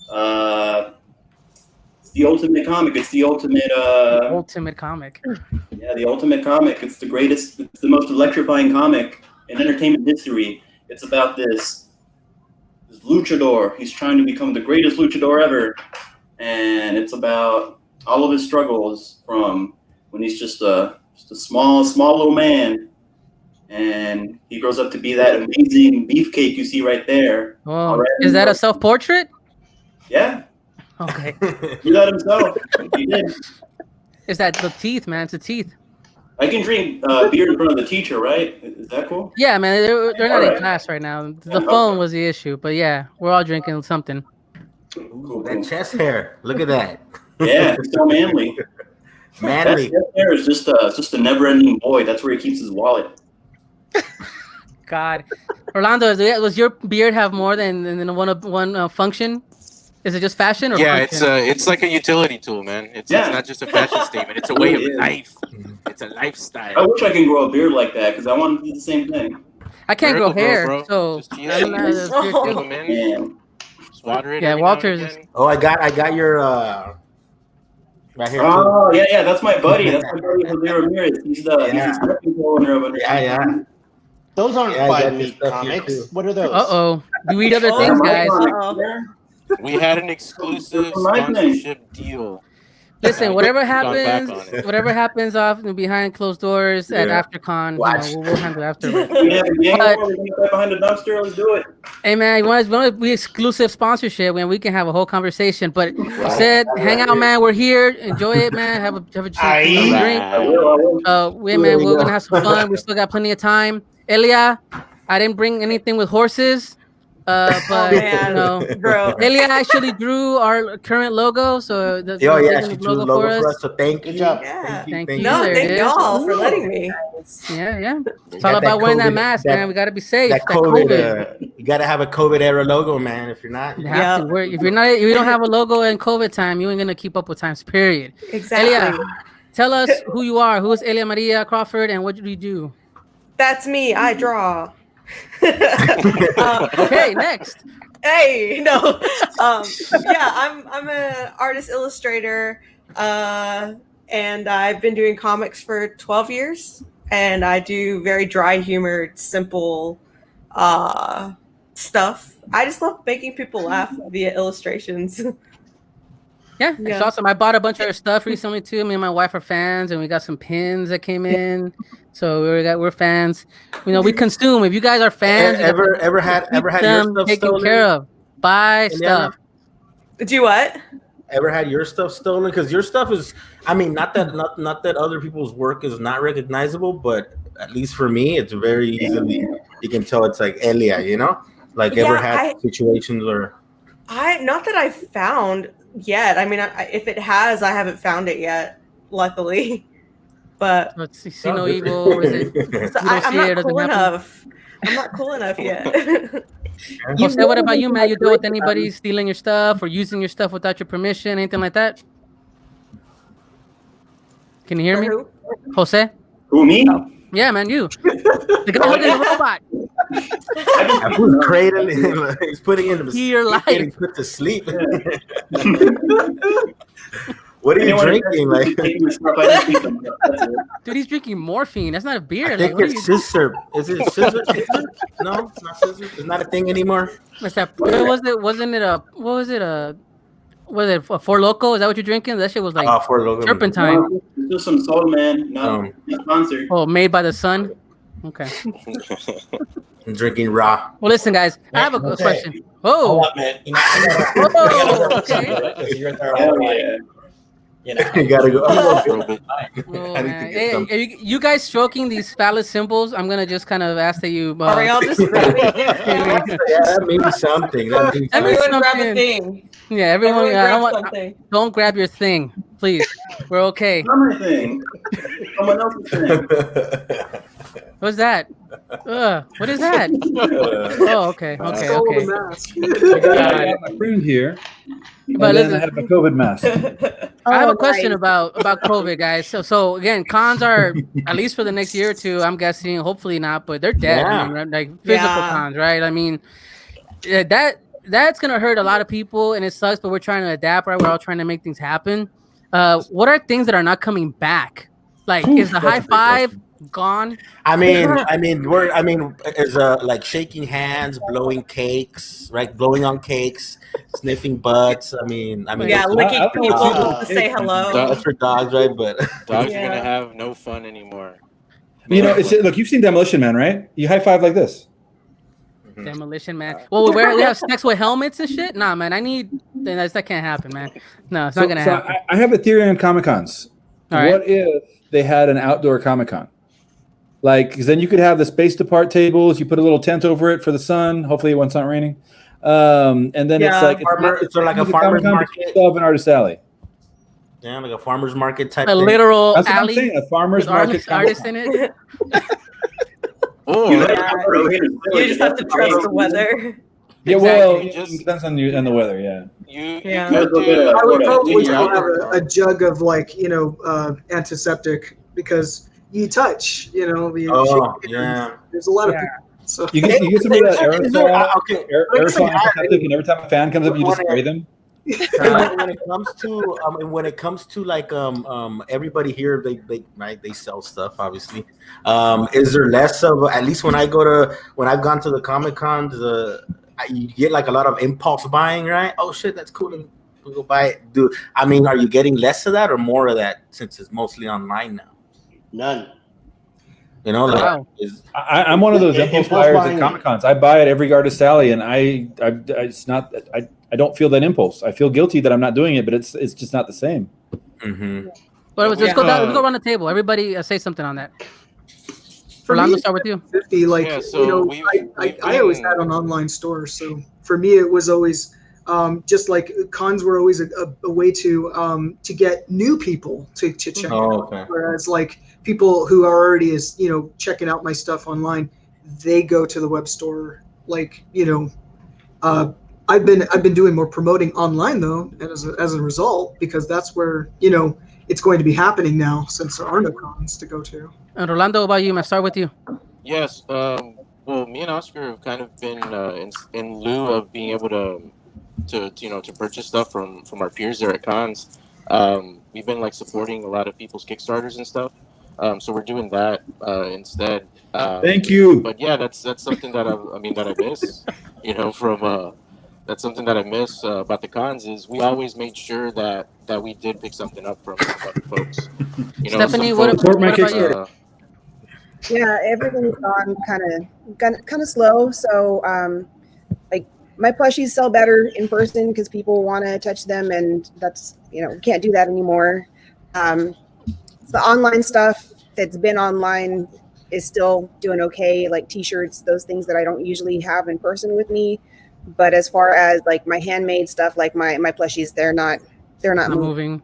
it's the ultimate comic. It's the ultimate ultimate comic. Yeah, the ultimate comic. It's the greatest. It's the most electrifying comic in entertainment history. It's about this luchador. He's trying to become the greatest luchador ever, and it's about all of his struggles from when he's just a small little man. And he grows up to be that amazing beefcake you see right there. Oh, is that a self-portrait? Yeah. Okay. He did that himself. He did. Is that the teeth, man? It's the teeth. I can drink beer in front of the teacher, right? Is that cool? Yeah, man. They're not in class right now. The phone was the issue, but yeah, we're all drinking something. Ooh, that chest hair. Look at that. Yeah, it's so manly. Manly. That chest hair is just a never-ending void. That's where he keeps his wallet. God, Orlando, does your beard have more than one function? Is it just fashion? Or function? It's like a utility tool, man. It's not just a fashion statement. It's a way of life. It's a lifestyle. I wish I could grow a beard like that because I want to do the same thing. I can't grow Miracle Grow, hair, bro. so Just chia I don't know how seeds, to do it rub too. them in, just water it. Yeah, every now and Walter's. again. Oh, I got your right here too. Oh, yeah, that's my buddy. That's my buddy Jose Ramirez. He's the second owner of it. Yeah. Those aren't Yeah, I got five your meat stuff here, comics. too. What are those? Uh-oh. You eat other Oh, things, my guys. God. We had an exclusive sponsorship deal. Listen, whatever Gone back happens, on it. whatever happens off behind closed doors at Yeah. AfterCon, Watch. we'll handle it afterwards. We have a gang But- war. We're gonna play behind the dumpster. Let's do it. Hey man, you want to be exclusive sponsorship, man? We can have a whole conversation. But said, hang out, man. We're here. Enjoy it, man. Have a drink. I will. Man, we're gonna have some fun. We still got plenty of time. Elia, I didn't bring anything with horses. But man, you know, bro. Elia actually drew our current logo, so that's Oh yeah, the she drew the logo for us. So thank you. Good job. Yeah. Thank you. No, There thank it is. y'all for letting me. Yeah. It's got all that about wearing that COVID mask, that- man. We gotta be safe. That COVID, you gotta have a COVID era logo, man. If you're not, You have to wear. If you don't have a logo in COVID time, you ain't gonna keep up with times. Period. Exactly. Elia, tell us who you are. Who is Elia Maria Crawford, and what do you do? That's me. I draw. Okay, next. Hey, no. Yeah, I'm an artist illustrator, and I've been doing comics for 12 years, and I do very dry humored, simple stuff. I just love making people laugh via illustrations. Yeah, it's awesome. I bought a bunch of her stuff recently too. Me and my wife are fans, and we got some pins that came in. So we're fans. You know, we consume. If you guys are fans, ever had your stuff taken stolen? care of. Buy Indiana? stuff. Do what? Ever had your stuff stolen? Because your stuff is, I mean, not that other people's work is not recognizable, but at least for me, it's very easily you can tell it's like Elia, you know, like ever had situations or. Not that I've found yet. I mean, if it has, I haven't found it yet, luckily. But let's see no evil. Is it? So I'm not cool enough. I'm not cool enough yet. Jose, what about you, man? You deal with anybody stealing your stuff or using your stuff without your permission, anything like that? Can you hear me, Jose? Who, me? Yeah, man, you. The guy holding the robot. Who's cradling? He's putting in your life. Getting put to sleep. What are you drinking? Like, dude, he's drinking morphine. That's not a beer. I think it's scissor. Is it scissor? No, it's not scissor. It's not a thing anymore. What's that? What was it? Wasn't it a? What was it? Was it a Four Loko? Is that what you're drinking? That shit was like Four Loko. turpentine. Do some soul, man. No, sponsor. Oh, made by the sun. Okay. I'm drinking raw. Well, listen, guys. I have a question. Oh, Hold up, man. You know, okay. you're there. You know, You gotta go. Oh, man. Hey, are you guys stroking these phallus symbols? I'm gonna just kind of ask that you. Are we all just Yeah, that means something. That means everyone grab a something. thing? Yeah, everyone. Everyone I don't grab want. something. Don't grab your thing, please. We're okay. Summer thing. Someone else's thing. What's that? What is that? Oh, okay. I got my friend here. But And then listen, I have my COVID mask. I have a question about COVID, guys. So again, cons are at least for the next year or two. I'm guessing, hopefully not, but they're dead. Yeah. I mean, like physical cons, right? I mean, that's gonna hurt a lot of people, and it sucks. But we're trying to adapt, right? We're all trying to make things happen. What are things that are not coming back? Like, is the high five gone? I mean, is like shaking hands, blowing cakes, right? Blowing on cakes, sniffing butts. I mean, Yeah, licking people to say hello. That's for dogs, right? But dogs are gonna have no fun anymore. You know, look, you've seen Demolition Man, right? You high five like this. Demolition Man. Well, we have snacks with helmets and shit. Nah, man, that can't happen, man. No, it's not gonna happen. I have a theory on Comic Cons. All right. What if they had an outdoor Comic Con? Like, because then you could have the spaced apart tables. You put a little tent over it for the sun. Hopefully, when it's not raining. And then it's like it's like a farmer's market. Still have an artist alley. Yeah, like a farmer's market type. A thing. literal That's what alley. I'm saying. A farmer's market. Artist in it. Oh, You just have to trust the weather. Yeah, well, Exactly. it depends on the weather. Yeah. Yeah. I would probably do have your a jug of antiseptic because you touch, Oh, yeah. there's a lot of people. So You get some of that aerosol, Okay, aerosol antiseptic, and every time a fan comes up, you just spray them. when it comes to like everybody here they sell stuff obviously. Is there less of, at least when I've gone to the Comic Cons, you get like a lot of impulse buying, right? Oh shit, that's cool, and we go buy it. Are you getting less of that or more of that since it's mostly online now? None. You know, like Wow. I'm one of those impulse buyers at Comic Cons. I buy at every Garda Sally, and I don't feel that impulse. I feel guilty that I'm not doing it, but it's just not the same. Mm-hmm. Well, let's go down. Let's go around the table. Everybody say something on that. Orlando, start with you. 50, like, Yeah, so I always had an online store, so for me it was always just like cons were always a way to get new people to check out. Okay. Whereas like people who are already checking out my stuff online, they go to the web store. Like I've been doing more promoting online though, and as a result, because that's where it's going to be happening now since there are no cons to go to. And Orlando, about you? I start with you. Yes. Well, me and Oscar have kind of been in lieu of being able to purchase stuff from our peers there at cons. We've been like supporting a lot of people's Kickstarters and stuff. So we're doing that instead. Thank you. But yeah, that's something that I miss. That's something that I miss about the cons is we always made sure that we did pick something up from other folks. Stephanie, what about you? Yeah, everything's gone kind of slow. So, like my plushies sell better in person because people want to touch them, and that's can't do that anymore. The online stuff that's been online is still doing okay, like T-shirts, those things that I don't usually have in person with me. But as far as like my handmade stuff, like my plushies, they're not moving.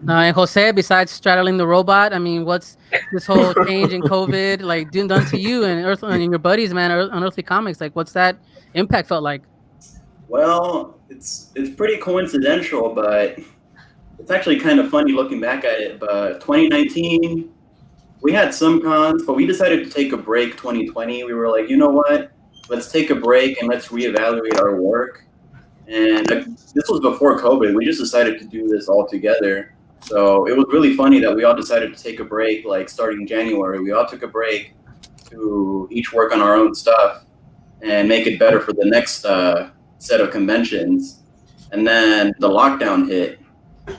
And Jose, besides straddling the robot, what's this whole change in COVID like done to you and your buddies, man, Unearthly Comics? Like, what's that impact felt like? Well, it's pretty coincidental, but it's actually kind of funny looking back at it. But 2019, we had some cons, but we decided to take a break. 2020, we were like, you know what? Let's take a break and let's reevaluate our work. And this was before COVID. We just decided to do this all together. So it was really funny that we all decided to take a break, like starting January. We all took a break to each work on our own stuff and make it better for the next set of conventions. And then the lockdown hit.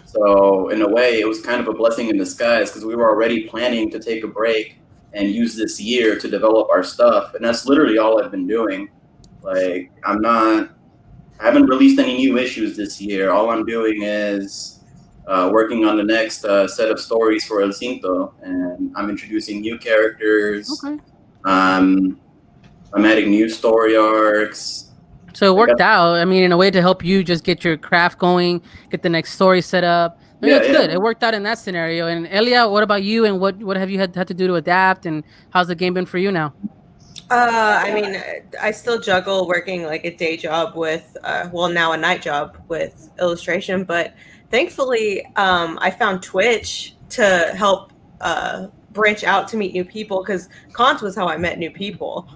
So in a way, it was kind of a blessing in disguise because we were already planning to take a break and use this year to develop our stuff. And that's literally all I've been doing. Like, I haven't released any new issues this year. All I'm doing is working on the next set of stories for El Cinto. And I'm introducing new characters. Okay. I'm adding new story arcs. So it worked out, in a way to help you just get your craft going, get the next story set up. It's good. It worked out in that scenario. And Elia, what about you? And what have you had to do to adapt? And how's the game been for you now? I still juggle working like a day job with, now a night job with illustration. But thankfully, I found Twitch to help branch out to meet new people because cons was how I met new people.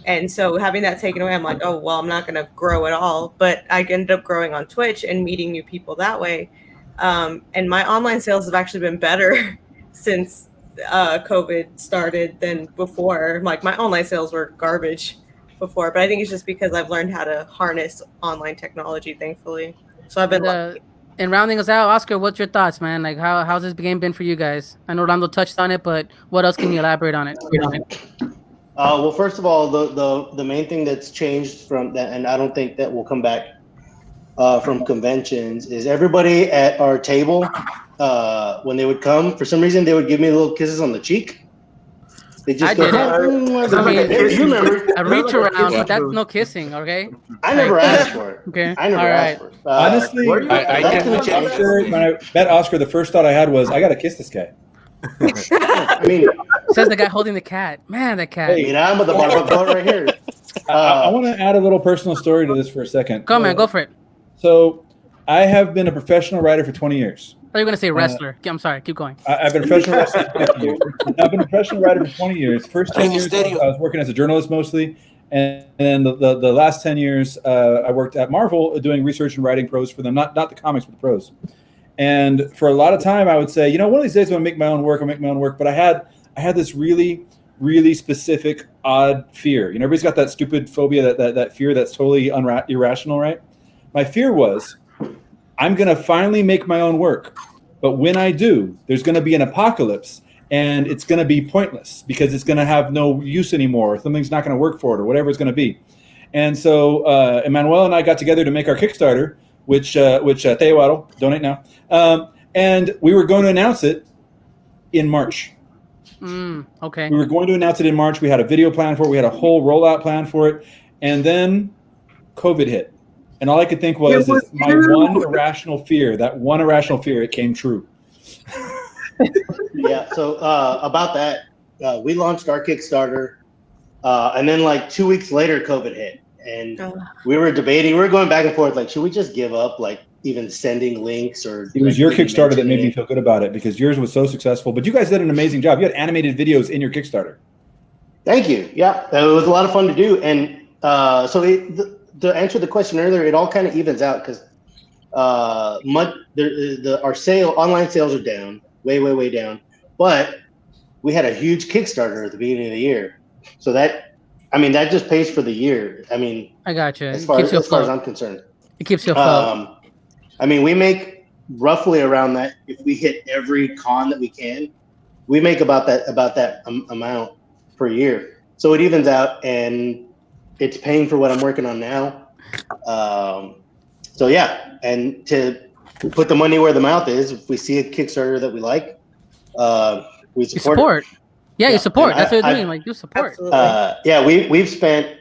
And so having that taken away, I'm like, oh, well, I'm not going to grow at all. But I ended up growing on Twitch and meeting new people that way. And my online sales have actually been better since COVID started than before. Like my online sales were garbage before, but I think it's just because I've learned how to harness online technology, thankfully. So I've been lucky. And rounding us out, Oscar, what's your thoughts, man? Like how's this game been for you guys? I know Orlando touched on it, but what else can you elaborate on it? Well, first of all, the main thing that's changed from that, and I don't think that will come back from conventions, is everybody at our table, when they would come, for some reason, they would give me little kisses on the cheek. They just go, you remember. I reach around, but that's no kissing, okay? I never asked for it. Okay. I never asked for it. Honestly, when I met Oscar, the first thought I had was, I got to kiss this guy. Says the guy holding the cat. Man, that cat. Hey, I'm with the barbacoa right here. I want to add a little personal story to this for a second. Go, man, go for it. So I have been a professional writer for 20 years. you were gonna say wrestler. I'm sorry. Keep going. I've been a professional wrestler for 20 years. I've been a professional writer for 20 years. First 10 years, I was working as a journalist mostly. And then the last 10 years, I worked at Marvel doing research and writing prose for them. Not the comics, but the prose. And for a lot of time, I would say, one of these days I'm going to make my own work. I'll make my own work. But I had this really, really specific, odd fear. Everybody's got that stupid phobia, that fear that's totally irrational, right? My fear was, I'm going to finally make my own work. But when I do, there's going to be an apocalypse. And it's going to be pointless because it's going to have no use anymore. Or something's not going to work for it or whatever it's going to be. And so Emmanuel and I got together to make our Kickstarter, which Tehuaro, donate now. And we were going to announce it in March. Okay. We were going to announce it in March. We had a video plan for it. We had a whole rollout plan for it. And then COVID hit. And all I could think was my one irrational fear, it came true. Yeah, so about that, we launched our Kickstarter, and then like 2 weeks later, COVID hit, and we were debating. We were going back and forth, like, should we just give up, like, even sending links? Or it was your Kickstarter that made me feel good about it because yours was so successful. But you guys did an amazing job. You had animated videos in your Kickstarter. Thank you. Yeah, it was a lot of fun to do, and so to answer the question earlier, it all kind of evens out because our online sales are down. Way down, but we had a huge Kickstarter at the beginning of the year, so that just pays for the year. I got you. As far as I'm concerned, it keeps you afloat. We make roughly around that. If we hit every con that we can, we make about that amount per year. So it evens out, and it's paying for what I'm working on now. So yeah, and to put the money where the mouth is. If we see a Kickstarter that we like, we support. Yeah, you support. That's what you're doing. Like, you support. Yeah, we've spent.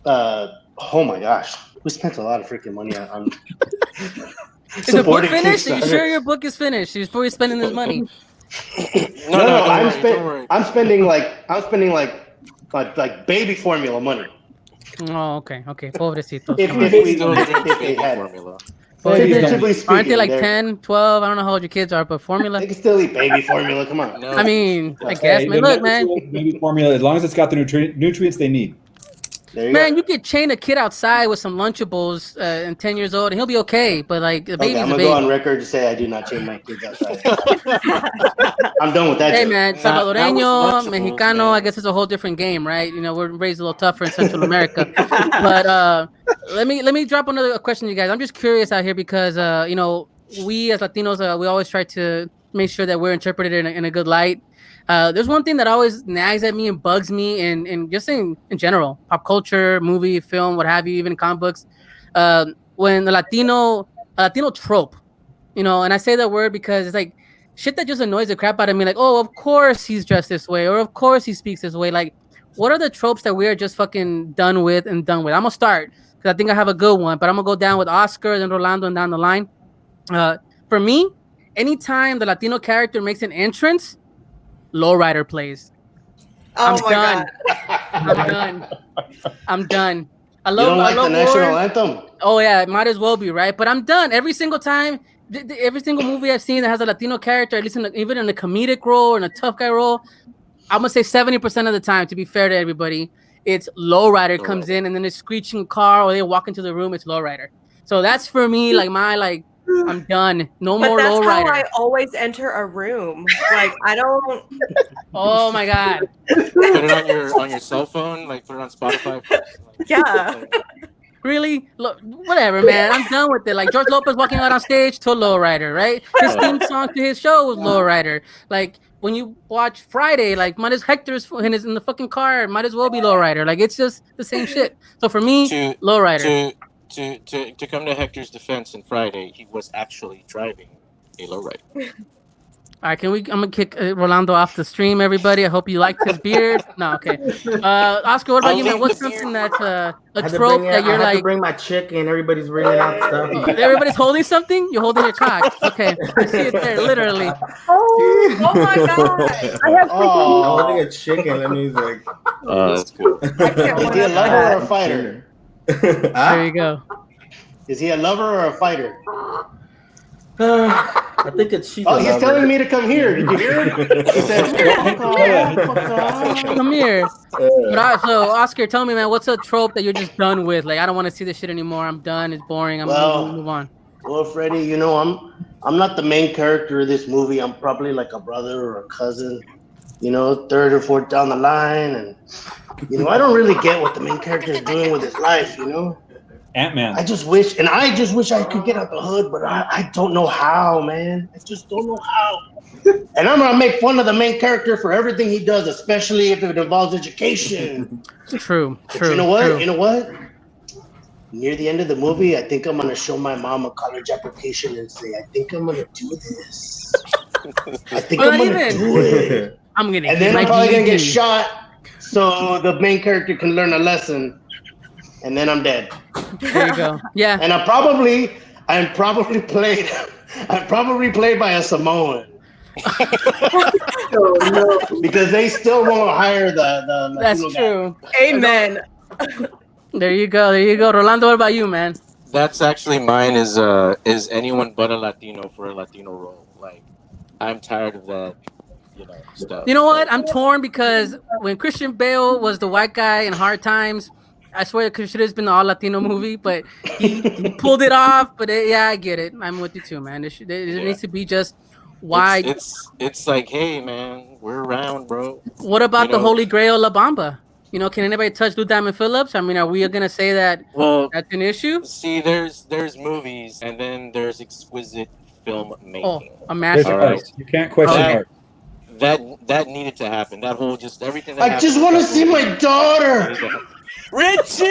Oh my gosh, we spent a lot of freaking money on. Is the book finished? Are you sure your book is finished? You're probably spending this money. No. I'm spending like baby formula money. Oh, okay. Pobrecito. If they had formula. Aren't they like 10, 12? I don't know how old your kids are, but formula. They can still eat baby formula. Come on. No. I mean, I guess. Man, look, man. Baby formula, as long as it's got the nutrients they need. You could chain a kid outside with some Lunchables and 10 years old, and he'll be okay. But like the baby's I'm gonna go on record to say I do not chain my kids outside. I'm done with that. Hey, man, Salvadoreño, Mexicano. I guess it's a whole different game, right? We're raised a little tougher in Central America. But let me drop another question to you guys. I'm just curious out here because we as Latinos, we always try to make sure that we're interpreted in a good light. There's one thing that always nags at me and bugs me, and just in general, pop culture, movie, film, what have you, even comic books. When the Latino trope, and I say that word because it's like shit that just annoys the crap out of me. Like, oh, of course he's dressed this way, or of course he speaks this way. Like, what are the tropes that we are just fucking done with? I'm gonna start because I think I have a good one, but I'm gonna go down with Oscar, then Rolando, and down the line. For me, anytime the Latino character makes an entrance, lowrider plays. I'm done. I love the national anthem. Oh yeah, it might as well be, right? But I'm done every single time. Every single movie I've seen that has a Latino character, at least even in a comedic role or in a tough guy role, I'm gonna say 70% of the time, to be fair to everybody, it's lowrider comes in and then it's screeching car, or they walk into the room, it's lowrider. So that's for me, I'm done. No more lowrider. That's how I always enter a room. Like, I don't. Oh my god. Put it on your cell phone. Like, put it on Spotify. Yeah. Really? Look, whatever, man. I'm done with it. Like George Lopez walking out on stage to lowrider, right? His theme song to his show was lowrider. Like when you watch Friday, like Hector's in the fucking car, might as well be lowrider. Like it's just the same shit. So for me, lowrider. To come to Hector's defense, in Friday, he was actually driving a lowrider. All right, I'm gonna kick Rolando off the stream, everybody. I hope you liked his beard. No, okay. Oscar, what about you, man? What's something that's a trope that you're like? I have to bring my chick and everybody's bringing out stuff. Everybody's holding something? You're holding your cock. Okay, I see it there, literally. Oh my god! I have I'm holding a chicken and he's like, that's cool. Is he a lover or a fighter? There you go. Is he a lover or a fighter? I think it's she's. Oh, he's telling me to come here. Did you hear it? He said, Come here. So Oscar, tell me, man, what's a trope that you're just done with? Like, I don't want to see this shit anymore. I'm done. It's boring. I'm move on. Well, Freddie, you know, I'm not the main character of this movie. I'm probably like a brother or a cousin, you know, third or fourth down the line, and you know, I don't really get what the main character is doing with his life, you know. Ant-Man. I just wish I could get out the hood, but I don't know how, man. I just don't know how. And I'm gonna make fun of the main character for everything he does, especially if it involves education. True. But you know what? Near the end of the movie, I think I'm gonna show my mom a college application and say, I think I'm gonna do this. I think I'm gonna do it. I'm gonna. And then I'm probably gonna get shot, so the main character can learn a lesson, and then I'm dead. There you go. Yeah. And I'm probably played by a Samoan. Oh, no. Because they still won't hire the That's Latino true. Amen. There you go. Rolando, what about you, man? That's actually mine. Is anyone but a Latino for a Latino role? Like, I'm tired of that, stuff. You know what? I'm torn because when Christian Bale was the white guy in Hard Times, I swear it should have been an all Latino movie, but he pulled it off. But I get it. I'm with you too, man. It needs to be just wide. It's like, hey, man, we're around, bro. What about the Holy Grail La Bamba? Can anybody touch Lou Diamond Phillips? I mean, are we gonna say that that's an issue? See, there's movies, and then there's exquisite film making. Oh, a masterpiece. Right. You can't question art. That needed to happen. That whole everything. I just want to see my daughter. Richie!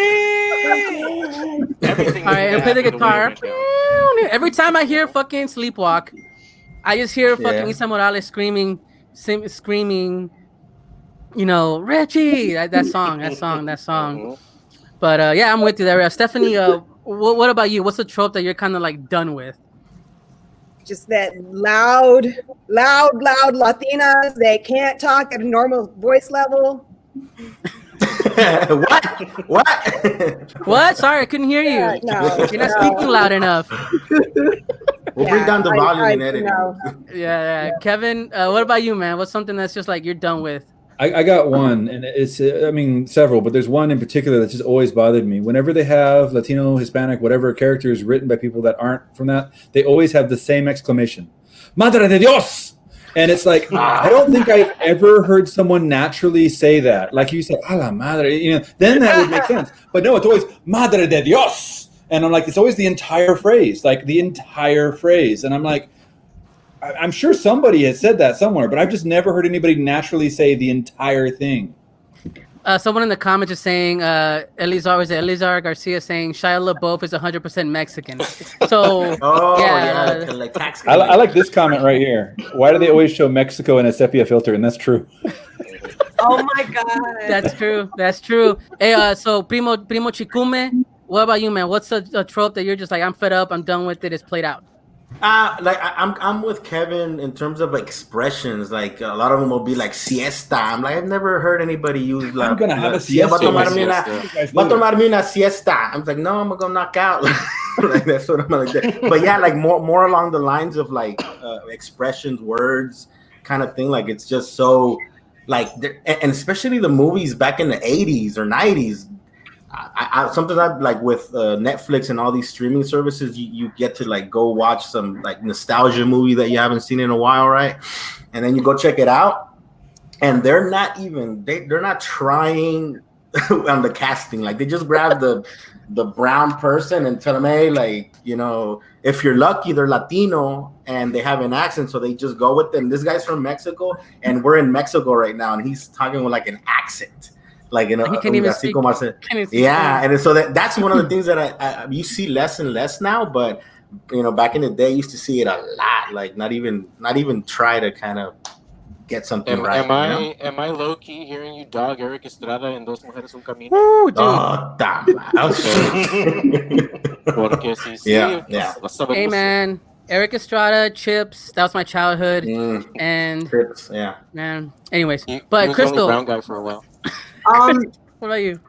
Everything. All right, and play the guitar. Every time I hear fucking Sleepwalk, I just hear fucking Isa Morales screaming. Richie, that song. But I'm with you there. Stephanie, what about you? What's the trope that you're kind of like done with? Just that loud Latinas. They can't talk at a normal voice level. What? Sorry, I couldn't hear you. No, you're not speaking loud enough. We'll bring down the volume in editing. Yeah. Kevin, what about you, man? What's something that's just like you're done with? I got one, and it's several, but there's one in particular that's just always bothered me. Whenever they have Latino, Hispanic, whatever characters written by people that aren't from that, they always have the same exclamation, "Madre de Dios!" And it's like, I don't think I've ever heard someone naturally say that. Like you said, "A la madre," then that would make sense. But no, it's always "Madre de Dios," and I'm like, it's always the entire phrase, and I'm like, I'm sure somebody has said that somewhere, but I've just never heard anybody naturally say the entire thing. Someone in the comments is saying, Elizar Garcia saying Shia LaBeouf is 100% Mexican. So, I like this comment right here. Why do they always show Mexico in a sepia filter? And that's true. Oh my God. That's true. Hey, so Primo Chicume, what about you, man? What's a trope that you're just like, I'm fed up, I'm done with it, it's played out? I'm with Kevin in terms of expressions. Like a lot of them will be like siesta. I'm like, I've never heard anybody use like, I'm gonna have a siesta. Va tomarme una siesta. I'm like, no, I'm gonna go knock out. Like that's what I'm like that. But yeah, like more along the lines of like expressions, words, kind of thing. Like it's just so like, and especially the movies back in the 80s or 90s. I sometimes I like with Netflix and all these streaming services, you get to like go watch some like nostalgia movie that you haven't seen in a while, right? And then you go check it out, and they're not trying on the casting. Like they just grab the brown person and tell them, hey, like if you're lucky, they're Latino and they have an accent, so they just go with them. This guy's from Mexico, and we're in Mexico right now, and he's talking with like an accent. Like he can't even speak. And so that's one of the things that I you see less and less now. But back in the day, you used to see it a lot. Like not even try to kind of get something right. Am I low key hearing you dog Eric Estrada in Dos Mujeres Un Camino? Ooh, dude. Hey man, Eric Estrada, Chips. That was my childhood. And Chips, yeah. Man. Anyways, he but was Crystal, the only brown guy for a while. What about you?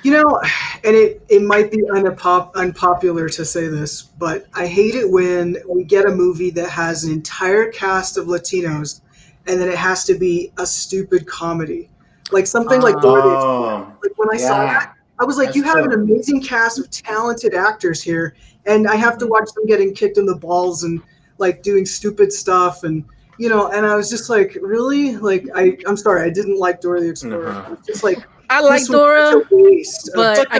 You know, and it might be unpopular to say this, but I hate it when we get a movie that has an entire cast of Latinos and then it has to be a stupid comedy. Like something like Dora the Explorer. Like when I saw that, I was like, you have an amazing cast of talented actors here, and I have to watch them getting kicked in the balls and like doing stupid stuff, and you know, and I was just like, really? Like I'm sorry, I didn't like Dora the Explorer. It's just like I like Dora, but I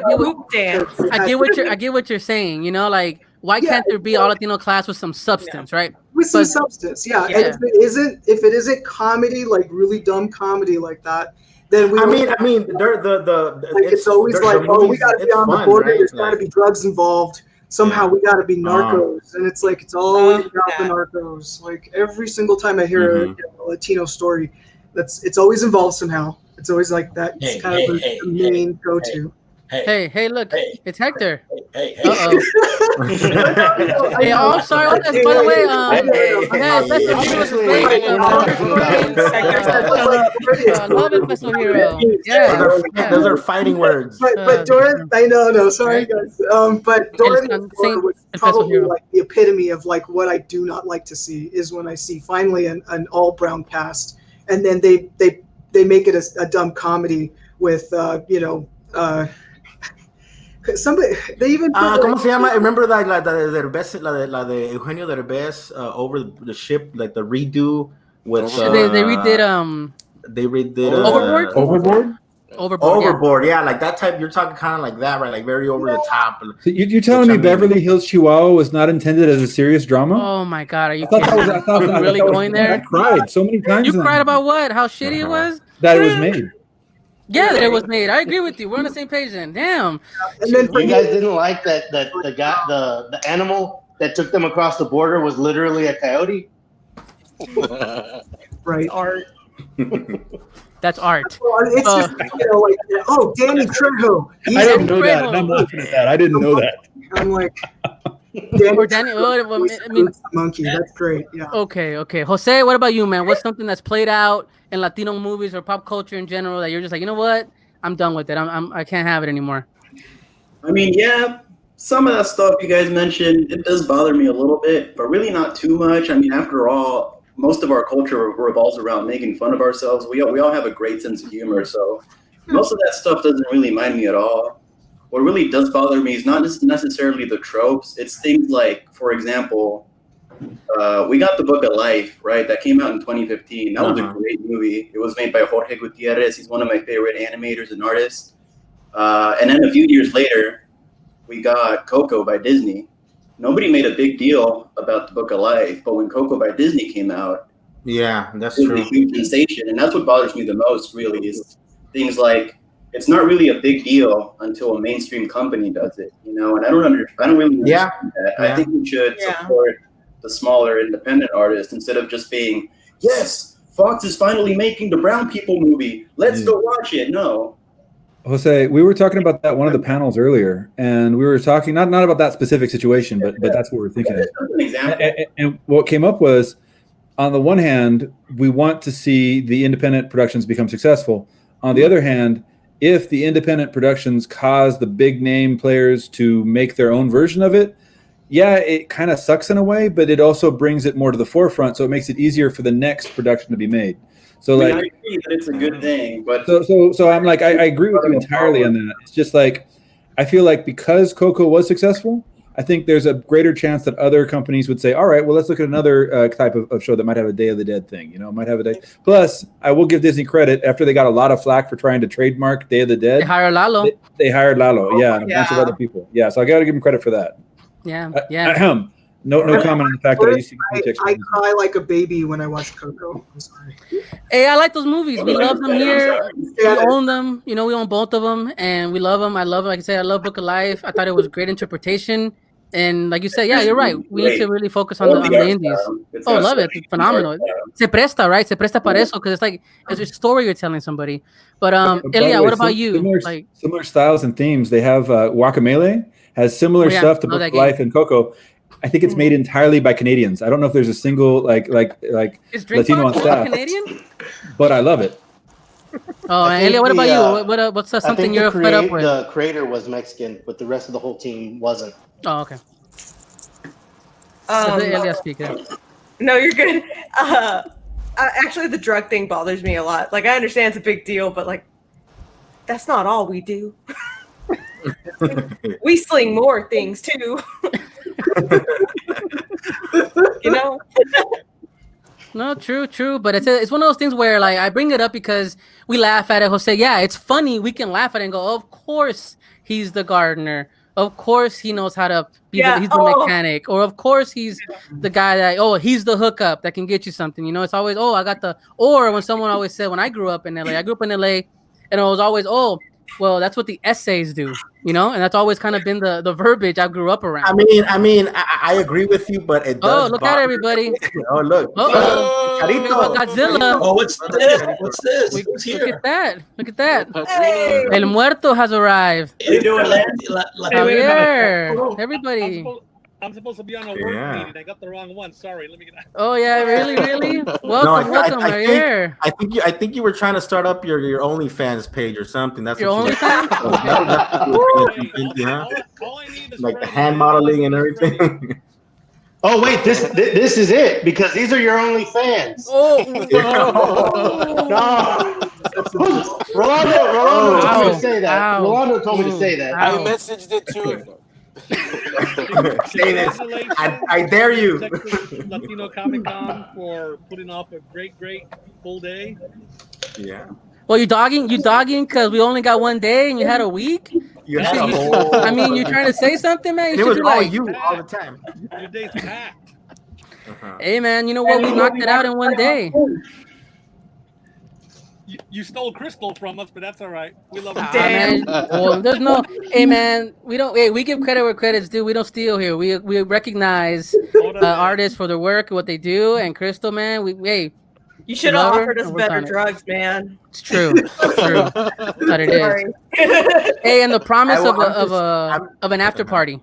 get what you're saying. You know, like why can't there be all Latino class with some substance, right? With some substance, yeah. And if it isn't comedy, like really dumb comedy like that, then we. I mean, they're like it's always like, oh, we got to be on the border. Right? There's got to be drugs involved. Somehow we got to be narcos, and it's like it's always about the narcos. Like every single time I hear a Latino story, it's always involved somehow. It's always like that. It's kind of the main go-to. Hey, look, it's Hector. Hey. Uh-oh. Hey, I'm sorry. By the way, love it, Peso Hero. Yeah, those are fighting words. But Dora, sorry guys. But Dora was probably like the epitome of like what I do not like to see is when I see finally an all-brown cast, and then they make it a dumb comedy with somebody they even ¿cómo se llama? Remember la de Derbez, la de Eugenio Derbez over the ship, like the redo with they redid Overboard, yeah, like that type. You're talking kind of like that, right? Like very over the top. So you're telling me Beverly Hills Chihuahua was not intended as a serious drama? Oh my God, are you kidding? I thought really going there? I cried so many times. You cried about what? How shitty it was? That it was made. Yeah, that it was made. I agree with you. We're on the same page then. Damn. And then you guys didn't like that the guy, the animal that took them across the border was literally a coyote. Right. Art. That's art. Well, it's just like Danny Trejo. I didn't know that. And I'm laughing at that. I didn't know that. I'm like, monkey. That's great. Yeah. Okay. Jose, what about you, man? What's something that's played out in Latino movies or pop culture in general that you're just like, you know what? I'm done with it. I can't have it anymore. I mean, yeah, some of that stuff you guys mentioned, it does bother me a little bit, but really not too much. I mean, after all, most of our culture revolves around making fun of ourselves. We all have a great sense of humor, so most of that stuff doesn't really mind me at all. What really does bother me is not necessarily the tropes. It's things like, for example, we got The Book of Life, right? That came out in 2015. That was a great movie. It was made by Jorge Gutierrez. He's one of my favorite animators and artists. And then a few years later, we got Coco by Disney. Nobody made a big deal about The Book of Life, but when Coco by Disney came out, that's it true. was a huge sensation. And that's what bothers me the most, really, is things like it's not really a big deal until a mainstream company does it, you know. And I don't really understand that. I think we should support the smaller independent artists instead of just being, yes, Fox is finally making the brown people movie. Let's go watch it. No. Jose, we were talking about that one of the panels earlier, and we were talking not about that specific situation, but that's what we're thinking of. An example. And what came up was, on the one hand, we want to see the independent productions become successful. On the other hand, if the independent productions cause the big name players to make their own version of it, it kind of sucks in a way, but it also brings it more to the forefront, so it makes it easier for the next production to be made. So I agree that it's a good thing, but so I'm like, I agree with you entirely on that. It's just like, I feel like because Coco was successful, I think there's a greater chance that other companies would say, all right, well, let's look at another type of show that might have a Day of the Dead thing, might have a day. Plus, I will give Disney credit, after they got a lot of flack for trying to trademark Day of the Dead. They hired Lalo. They hired Lalo, and a bunch of other people. Yeah, so I got to give them credit for that. Yeah. No comment on the fact that I used to I cry like a baby when I watch Coco. I'm sorry. Hey, I like those movies. We love them here. We own them. We own both of them, and we love them. I love, like I said, I love Book of Life. I thought it was great interpretation. And like you said, you're right. We need to really focus on the indies. Oh, love it. It's phenomenal. Se presta, right? Se presta para eso, because it's like it's a story you're telling somebody. But Elia, what about you? Similar styles and themes. They have Guacamole has similar stuff to Book of Life and Coco. I think it's made entirely by Canadians. I don't know if there's a single like Latino on staff. Canadian? But I love it. Oh, I and think Elia, what about the, you? What's I something think you're fed up with? the creator was Mexican, but the rest of the whole team wasn't. Oh, okay. Um, Let Elia speak. Yeah. No, you're good. Actually, the drug thing bothers me a lot. Like, I understand it's a big deal, but like, that's not all we do. We sling more things too. You know? No, true. But it's one of those things where like I bring it up because we laugh at it. Jose, yeah, it's funny. We can laugh at it and go, of course he's the gardener. Of course he knows how to be he's the mechanic. Or of course he's the guy that he's the hookup that can get you something. You know, it's always I got the or when someone always said when I grew up in LA, and it was always well, that's what the essays do, you know, and that's always kind of been the verbiage I grew up around. I agree with you, but it does. Look at everybody! Look! Godzilla! Oh, what's this? What's this? Who's here? Look at that! Hey. El Muerto has arrived. How you doing, Lance? Javier, everybody. I'm supposed to be on a work meeting. I got the wrong one. Sorry. Let me get out. Oh yeah, really? Welcome, Javier. I think you were trying to start up your OnlyFans page or something. That's your OnlyFans. All I need is like the hand modeling and everything. Oh wait, this is it because these are your only fans. Rolando told me to say that. Rolando told me to say that. I messaged it too. Say this. I dare you. Texas Latino Comic Con for putting off a great full day. Yeah. Well, you dogging because we only got one day and you had a week. You trying to say something, man? It was all you all the time. Your day's packed. Hey, man, you know what? We knocked it out in one day. You stole Crystal from us, but that's all right. We love you. Man. Well, there's no. Hey, man, we don't. Hey, we give credit where credit's due. We don't steal here. We recognize artists for their work, what they do, and Crystal, man. You should have offered us better drugs, man. It's true. That it is. Hey, and the promise of an after party.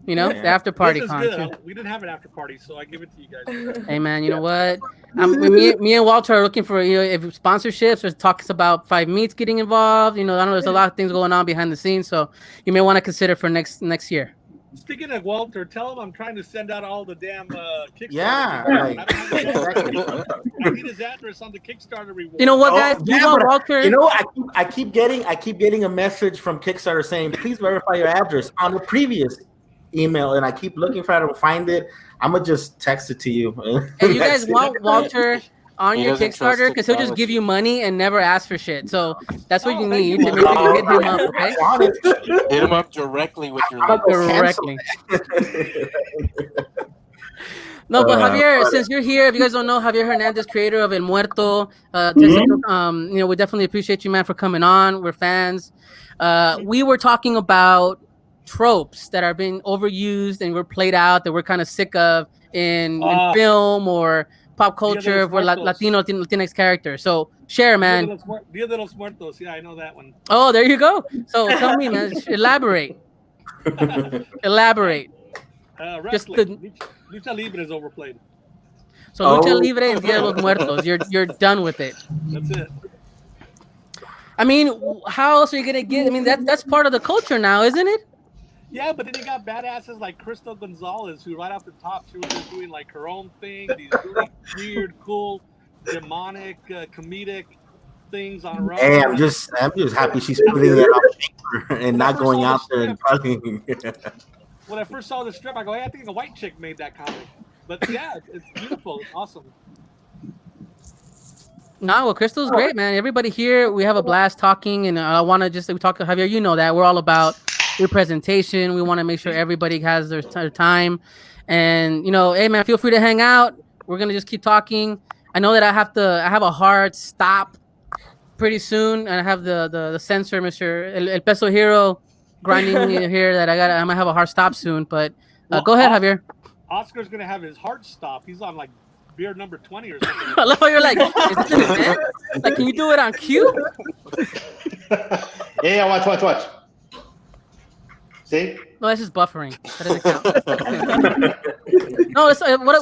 You know, the after party con too. We didn't have an after party, so I give it to you guys. Hey man, you know what? Me and Walter are looking for if sponsorships. There's talks about 5 Meats getting involved. You know, I know there's a lot of things going on behind the scenes, so you may want to consider for next year. Speaking of Walter, tell him I'm trying to send out all the damn Kickstarter. Yeah, I need his address on the Kickstarter reward. You know what, guys? Walter. You know, I keep getting a message from Kickstarter saying, please verify your address on the previous email, and I keep looking for it to find it. I'm gonna just text it to you. And you guys want Walter on your Kickstarter because he'll just give you money and never ask for shit. So that's what you need to make sure you hit him up. Okay? Hit him up directly with your link. Directly. No, but Javier, since you're here, if you guys don't know, Javier Hernandez, creator of El Muerto, we definitely appreciate you, man, for coming on. We're fans. We were talking about tropes that are being overused and were played out that we're kind of sick of in film or pop culture for Latinx characters. So share, man. Dia de los Muertos. Yeah, I know that one. Oh, there you go. So tell me, man. Elaborate. Wrestling. Lucha Libre is overplayed. So Lucha Libre is Dia de los Muertos. You're done with it. That's it. I mean, how else are you gonna get? I mean, that's part of the culture now, isn't it? Yeah, but then you got badasses like Crystal Gonzalez, who right off the top, she was just doing like her own thing, these really weird, cool, demonic, comedic things on her own. Hey, I'm just happy she's putting it on paper and not going out there and talking. When I first saw the strip, I go, hey, I think a white chick made that comic. But yeah, it's beautiful. It's awesome. No, well, Crystal's great, man. Everybody here, we have a blast talking, and I want to we talk to Javier. You know that we're all about your presentation. We want to make sure everybody has their time, and hey, man, feel free to hang out. We're gonna just keep talking. I know that I have a hard stop pretty soon, and I have the censor, Mr. El Peso Hero, grinding me here. That I might have a hard stop soon, but go ahead, Javier. Oscar's gonna have his heart stop. He's on like beer number 20 or something. I love how you're like, is this an event? Like, can you do it on cue? Yeah, watch. See? No, that's just buffering. That doesn't count. No,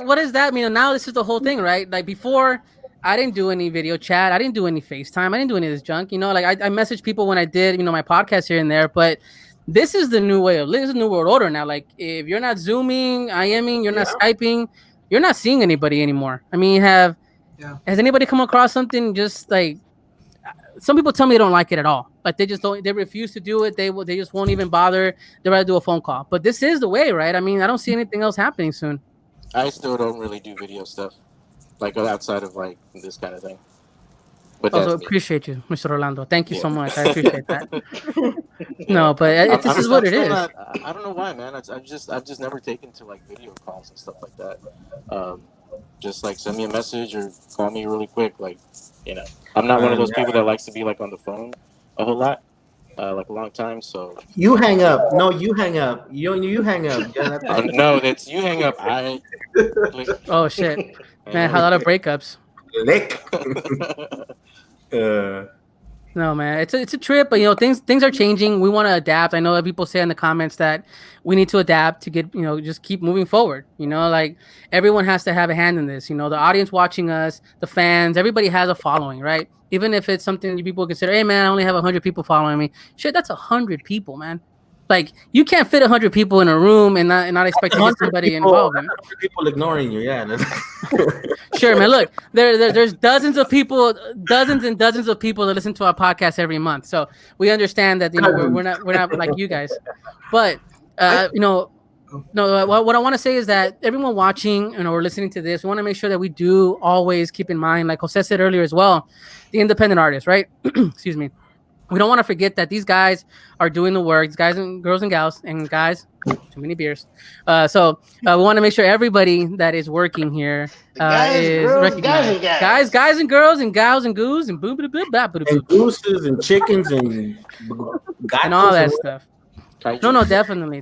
what does that mean? Now this is the whole thing, right? Like before, I didn't do any video chat. I didn't do any FaceTime. I didn't do any of this junk. Like I messaged people when I did, my podcast here and there. But this is the new way of living. This is the new world order now. Like if you're not Zooming, IMing, you're not Skyping, you're not seeing anybody anymore. I mean, has anybody come across something just like? Some people tell me they don't like it at all. Like they just don't. They refuse to do it. They just won't even bother. They'd rather do a phone call. But this is the way, right? I mean, I don't see anything else happening soon. I still don't really do video stuff, like outside of like this kind of thing. But also appreciate you, Mr. Orlando. Thank you so much. I appreciate that. No, but this is what it is. I don't know why, man. I've just never taken to like video calls and stuff like that. Just like send me a message or call me really quick. Like, I'm not one of those people that likes to be like on the phone a whole lot, like a long time. So you hang up. No, you hang up. You hang up. Yeah, no, that's you hang up. Oh shit, man! A lot of breakups. Lick. No, man, it's a trip, but things are changing. We want to adapt. I know that people say in the comments that we need to adapt to get just keep moving forward. Like everyone has to have a hand in this. The audience watching us, the fans, everybody has a following, right? Even if it's something you people consider, hey man, I only have 100 people following me. Shit, that's 100 people, man. Like you can't fit 100 people in a room and not expect to get somebody involved. 100 people ignoring you, yeah. Sure, man. Look, there's dozens and dozens of people that listen to our podcast every month. So we understand that we're not like you guys. But no. What I want to say is that everyone watching or listening to this, we want to make sure that we do always keep in mind, like Jose said earlier as well, the independent artists, right? Excuse me. We don't want to forget that these guys are doing the work. These guys and girls and gals and guys, too many beers. So we want to make sure everybody that is working here is recognized. Guys and girls and gals and goos and and gooses and chickens and all that stuff. No, definitely.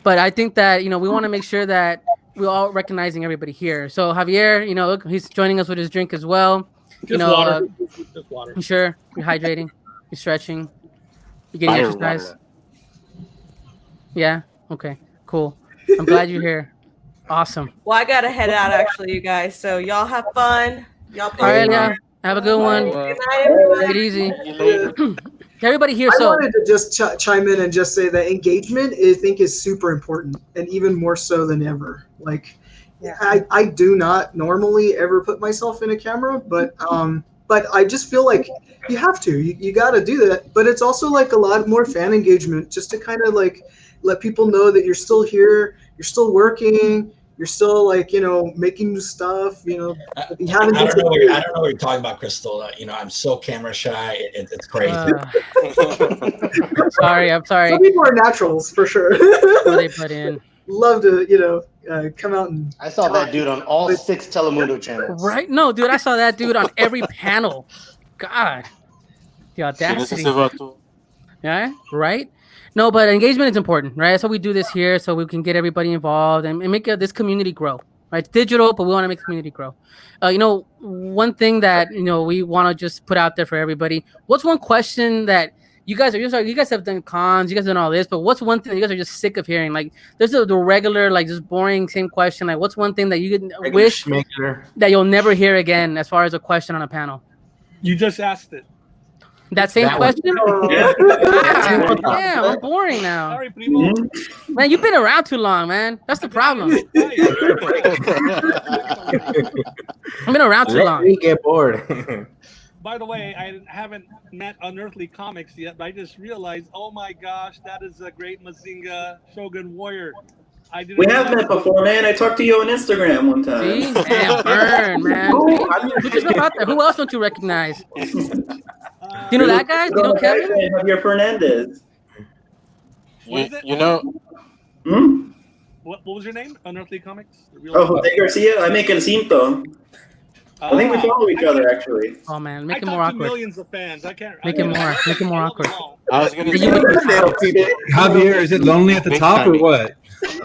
But I think that we want to make sure that we're all recognizing everybody here. So Javier, look, he's joining us with his drink as well. Just water. You sure? You're hydrating. You're stretching. You're getting exercise. Yeah. Okay. Cool. I'm glad you're here. Awesome. Well, I gotta head out actually, you guys. So y'all have fun. Y'all all right, yeah. Have a good one. Good night, everybody. Take it easy. Everybody here. I wanted to just chime in and just say that engagement, I think, is super important, and even more so than ever. Like. Yeah. I do not normally ever put myself in a camera, but I just feel like you have to. You got to do that. But it's also like a lot more fan engagement, just to kind of like let people know that you're still here, you're still working, you're still like making new stuff. You haven't. I don't know what you're talking about, Crystal. I'm so camera shy. It's crazy. I'm sorry. Some people are naturals for sure. What they put in. Love to come out and I saw that dude on all 6 Telemundo channels. Right? No, dude, I saw that dude on every panel. God, the audacity. Yeah, right. No, but engagement is important, right? That's why we do this here, so we can get everybody involved and make this community grow. Right? It's digital, but we want to make the community grow. One thing that we want to just put out there for everybody. What's one question that you guys have done cons, you guys have done all this, but what's one thing that you guys are just sick of hearing? Like, there's the regular, like, just boring same question. Like, what's one thing that you wish that you'll never hear again as far as a question on a panel? You just asked it. That same question? Yeah. Yeah, I'm boring now. Sorry, Primo. Man, you've been around too long, man. That's the problem. I've been around too long. Let me get bored. By the way, I haven't met Unearthly Comics yet, but I just realized, oh my gosh, that is a great Mazinga Shogun Warrior. We have met before, man. I talked to you on Instagram one time. See? Damn, burn, man. Who else don't you recognize? Do you know that guy? Do you know Kevin? Javier Fernandez. You know. What was your name? Unearthly Comics? Jose Garcia. I make El Cinto. I think we follow each other, actually. Oh man, make it more awkward. Millions of fans. I can't. Make it more awkward. I was gonna say, Javier, is it lonely at the top or what?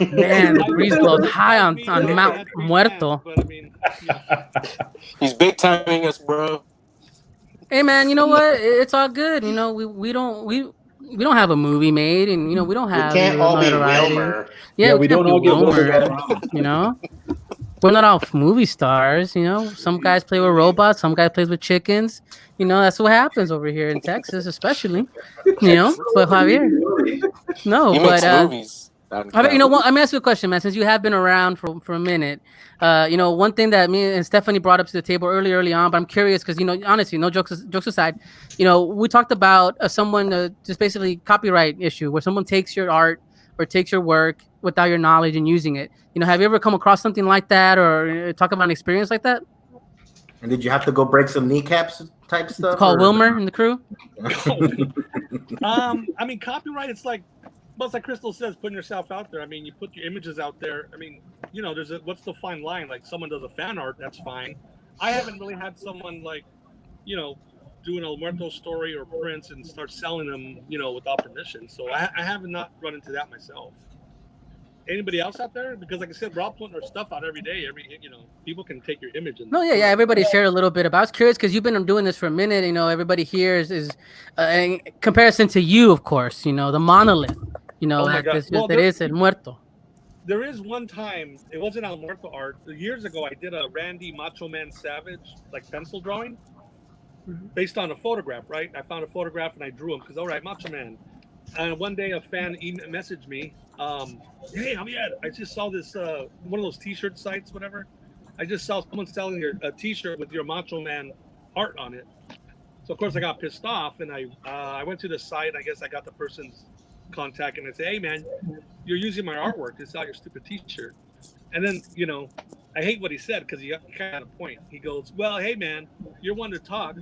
Man, the breeze blows high on Mount Muerto. But, I mean, he's big timing us, bro. Hey man, you know what? It's all good. We don't have a movie made, and we don't have. We can't all be Wilmer. Yeah, we don't all get Wilmer. we're not all movie stars, you know. Some guys play with robots, some guy plays with chickens. You know, that's what happens over here in Texas, especially. You know, but Javier, no, He but makes movies. Javier, you know what? I'm gonna ask you a question, man. Since you have been around for a minute, you know, one thing that me and Stephanie brought up to the table early on, but I'm curious because, you know, honestly, no jokes aside, you know, we talked about someone just basically copyright issue where someone takes your art or takes your work without your knowledge and using it. You know, have you ever come across something like that or talk about an experience like that? And did you have to go break some kneecaps type stuff? Call Wilmer and the crew. I mean, copyright. It's like, well, it's like Crystal says, putting yourself out there. I mean, you put your images out there. I mean, you know, what's the fine line? Like, someone does a fan art, that's fine. I haven't really had someone like, you know, do an El Muerto story or prints and start selling them, you know, without permission. So I have not run into that myself. Anybody else out there? Because like I said, we're all putting our stuff out every day. You know, people can take your image. And yeah. Everybody shared a little bit about. I was curious because you've been doing this for a minute. You know, everybody here is in comparison to you, of course. You know, the monolith. You know, that is El Muerto. There is one time, it wasn't El Muerto art. Years ago, I did a Randy Macho Man Savage like pencil drawing based on a photograph. Right? I found a photograph and I drew him because all right, Macho Man. And one day a fan messaged me, hey, Javier, I just saw this, one of those t-shirt sites, whatever. I just saw someone selling a t-shirt with your Macho Man art on it. So, of course, I got pissed off, and I went to the site, and I guess I got the person's contact, and I said, hey, man, you're using my artwork to sell your stupid t-shirt. And then, you know, I hate what he said because he kind of had a point. He goes, well, hey, man, you're one to talk.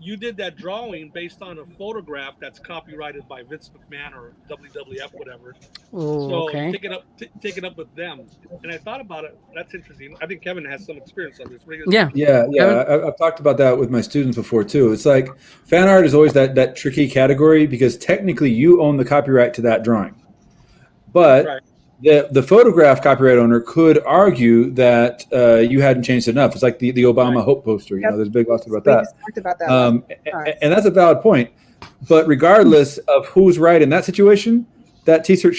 You did that drawing based on a photograph that's copyrighted by Vince McMahon or WWF, whatever. So okay. take it up with them. And I thought about it. That's interesting. I think Kevin has some experience on this. Yeah. I've talked about that with my students before too. It's like fan art is always that tricky category because technically you own the copyright to that drawing, but right. The photograph copyright owner could argue that you hadn't changed enough. It's like the Obama Hope poster. You know, there's a big lawsuit about that. We talked about that. And that's a valid point. But regardless of who's right in that situation, that t-shirt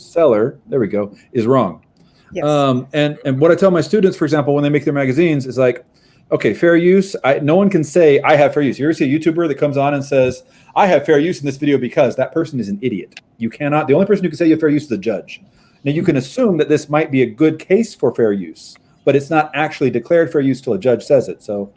seller, there we go, is wrong. Yes. And what I tell my students, for example, when they make their magazines, is like, okay, fair use. No one can say I have fair use. You ever see a YouTuber that comes on and says, I have fair use in this video because that person is an idiot. You cannot. The only person who can say you have fair use is the judge. Now, you can assume that this might be a good case for fair use, but it's not actually declared fair use till a judge says it. So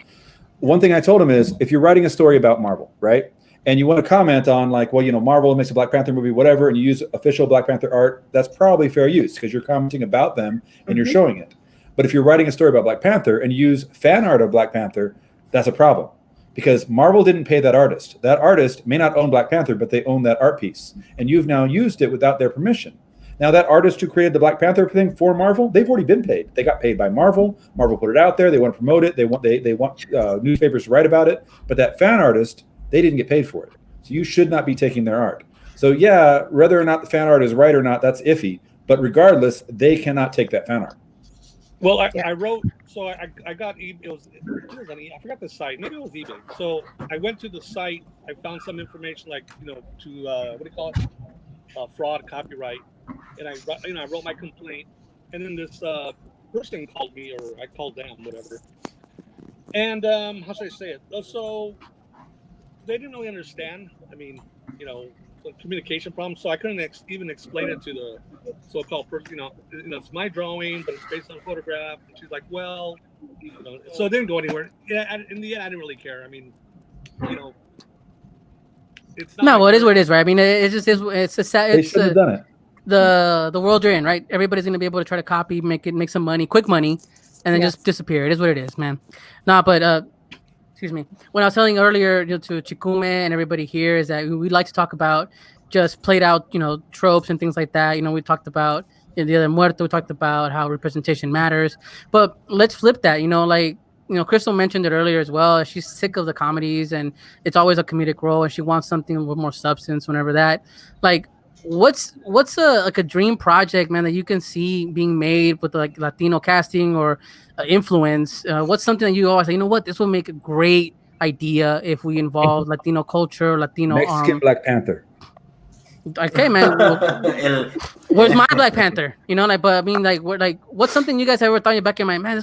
one thing I told him is, if you're writing a story about Marvel, right, and you want to comment on like, well, you know, Marvel makes a Black Panther movie, whatever, and you use official Black Panther art, that's probably fair use because you're commenting about them and you're showing it. But if you're writing a story about Black Panther and you use fan art of Black Panther, that's a problem because Marvel didn't pay that artist. That artist may not own Black Panther, but they own that art piece. And you've now used it without their permission. Now, that artist who created the Black Panther thing for Marvel, they've already been paid. They got paid by Marvel. Marvel put it out there. They want to promote it. They want newspapers to write about it. But that fan artist, they didn't get paid for it. So you should not be taking their art. So yeah, whether or not the fan art is right or not, that's iffy. But regardless, they cannot take that fan art. Well, I wrote, so I got, I forgot the site, maybe it was eBay. So I went to the site, I found some information like, you know, to, what do you call it? Fraud, copyright. And I wrote my complaint. And then this person called me, or I called them, whatever. And how should I say it? So they didn't really understand. I mean, you know, communication problems. So I couldn't even explain it to the so-called person. You know, it's my drawing, but it's based on a photograph. And she's like, well, you know, so it didn't go anywhere. Yeah, in the end, I didn't really care. I mean, you know, it's not. No, well, it is what it is, right? I mean, it's just it's a sad. They should have done it. The world you're in, right? Everybody's gonna be able to try to copy, make some money, quick money, and then just disappear. It is what it is, man. Nah, but excuse me. When I was telling earlier, you know, to Chikume and everybody here, is that we like to talk about just played out, you know, tropes and things like that. You know, we talked about in the other Muerto, we talked about how representation matters. But let's flip that. You know, like, you know, Crystal mentioned it earlier as well. She's sick of the comedies, and it's always a comedic role, and she wants something with more substance. Whenever that, like, what's a dream project, man, that you can see being made with like Latino casting or influence? What's something that you always say, you know what, this will make a great idea if we involve Latino culture, Latino Mexican Black Panther. Okay, man. Where's my Black Panther? You know, like, but I mean, like, what's something you guys ever thought in your back of your mind? Man,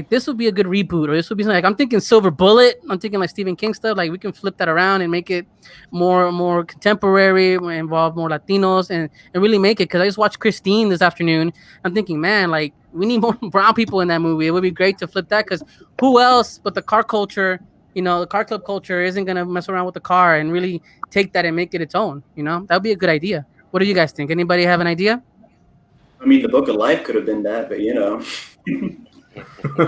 this would be a good reboot, or this would be something like I'm thinking Silver Bullet. I'm thinking like Stephen King stuff. Like we can flip that around and make it more contemporary, involve more Latinos, and really make it. Because I just watched Christine this afternoon. I'm thinking, man, like we need more brown people in that movie. It would be great to flip that. Because who else but the car culture? You know, the car club culture isn't gonna mess around with the car and really take that and make it its own. You know, that would be a good idea. What do you guys think? Anybody have an idea? I mean, the Book of Life could have been that, but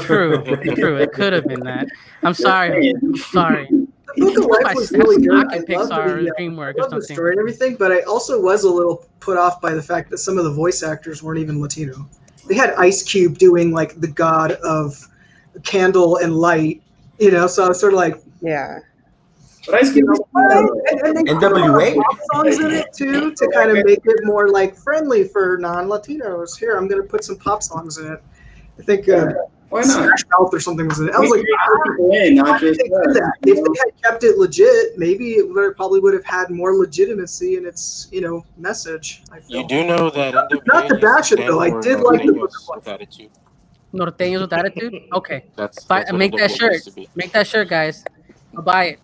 True. It could have been that. I'm sorry. The Book of Life was really good. I love the story and everything, but I also was a little put off by the fact that some of the voice actors weren't even Latino. They had Ice Cube doing like the god of candle and light, you know. So I was sort of like, yeah. But Ice Cube, and they put a lot of pop songs in it too to kind of make it more like friendly for non-Latinos. Here, I'm going to put some pop songs in it. I think why not? Smash Mouth or something was in it. I was like, not just that. If they had kept it legit, maybe it probably would have had more legitimacy in its, you know, message. I feel. You do know that not to bash it though. I did like the Book of Life. Attitude. Norteños with attitude. Okay, that's make that shirt. Make that shirt, guys. I'll buy it.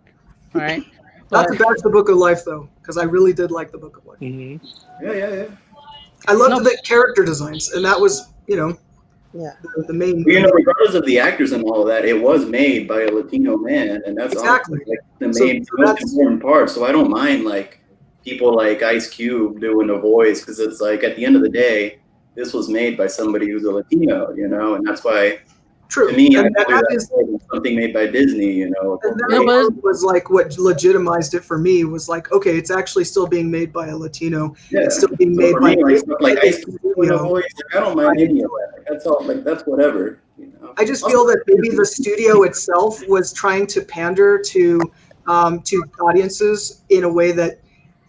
All right. Not to bash the Book of Life though, because I really did like the Book of Life. Mm-hmm. Yeah. I loved the character designs, and that was, you know, the main. You know, regardless of the actors and all of that, it was made by a Latino man, and that's exactly like the most important part. So I don't mind like people like Ice Cube doing a voice, because it's like at the end of the day, this was made by somebody who's a Latino, you know, and that's why. True. To me, and that is something made by Disney, you know. And that was like what legitimized it for me was like, okay, it's actually still being made by a Latino. Yeah. It's still being made by like Ice Cube, you know. I don't mind any of that. That's all. Like that's whatever. You know. I just feel that maybe the studio itself was trying to pander to audiences in a way that,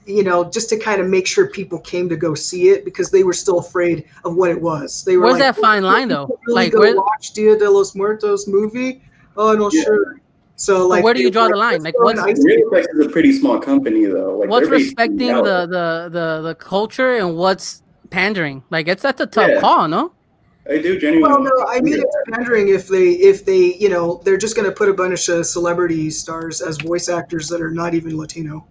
you know, just to kind of make sure people came to go see it because they were still afraid of what it was. They were Where's like, that fine line though? Really like, watch Dia de los Muertos movie? Oh no, sure. So like, where do you draw the line? Like, what's Miramax is a pretty small company though. Like, what's respecting the culture and what's pandering? Like, that's a tough call, no? I do genuinely. Well, no, I mean it's pandering if they you know they're just going to put a bunch of celebrity stars as voice actors that are not even Latino.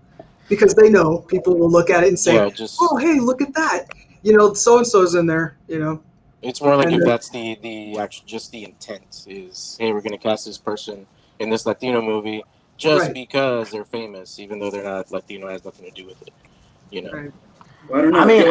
Because they know people will look at it and say, "Oh, hey, look at that! You know, so and so's in there." You know, it's more like if that's the actual just the intent is, hey, we're going to cast this person in this Latino movie just because they're famous, even though they're not Latino, has nothing to do with it. You know. Right. Well, I don't know. I mean,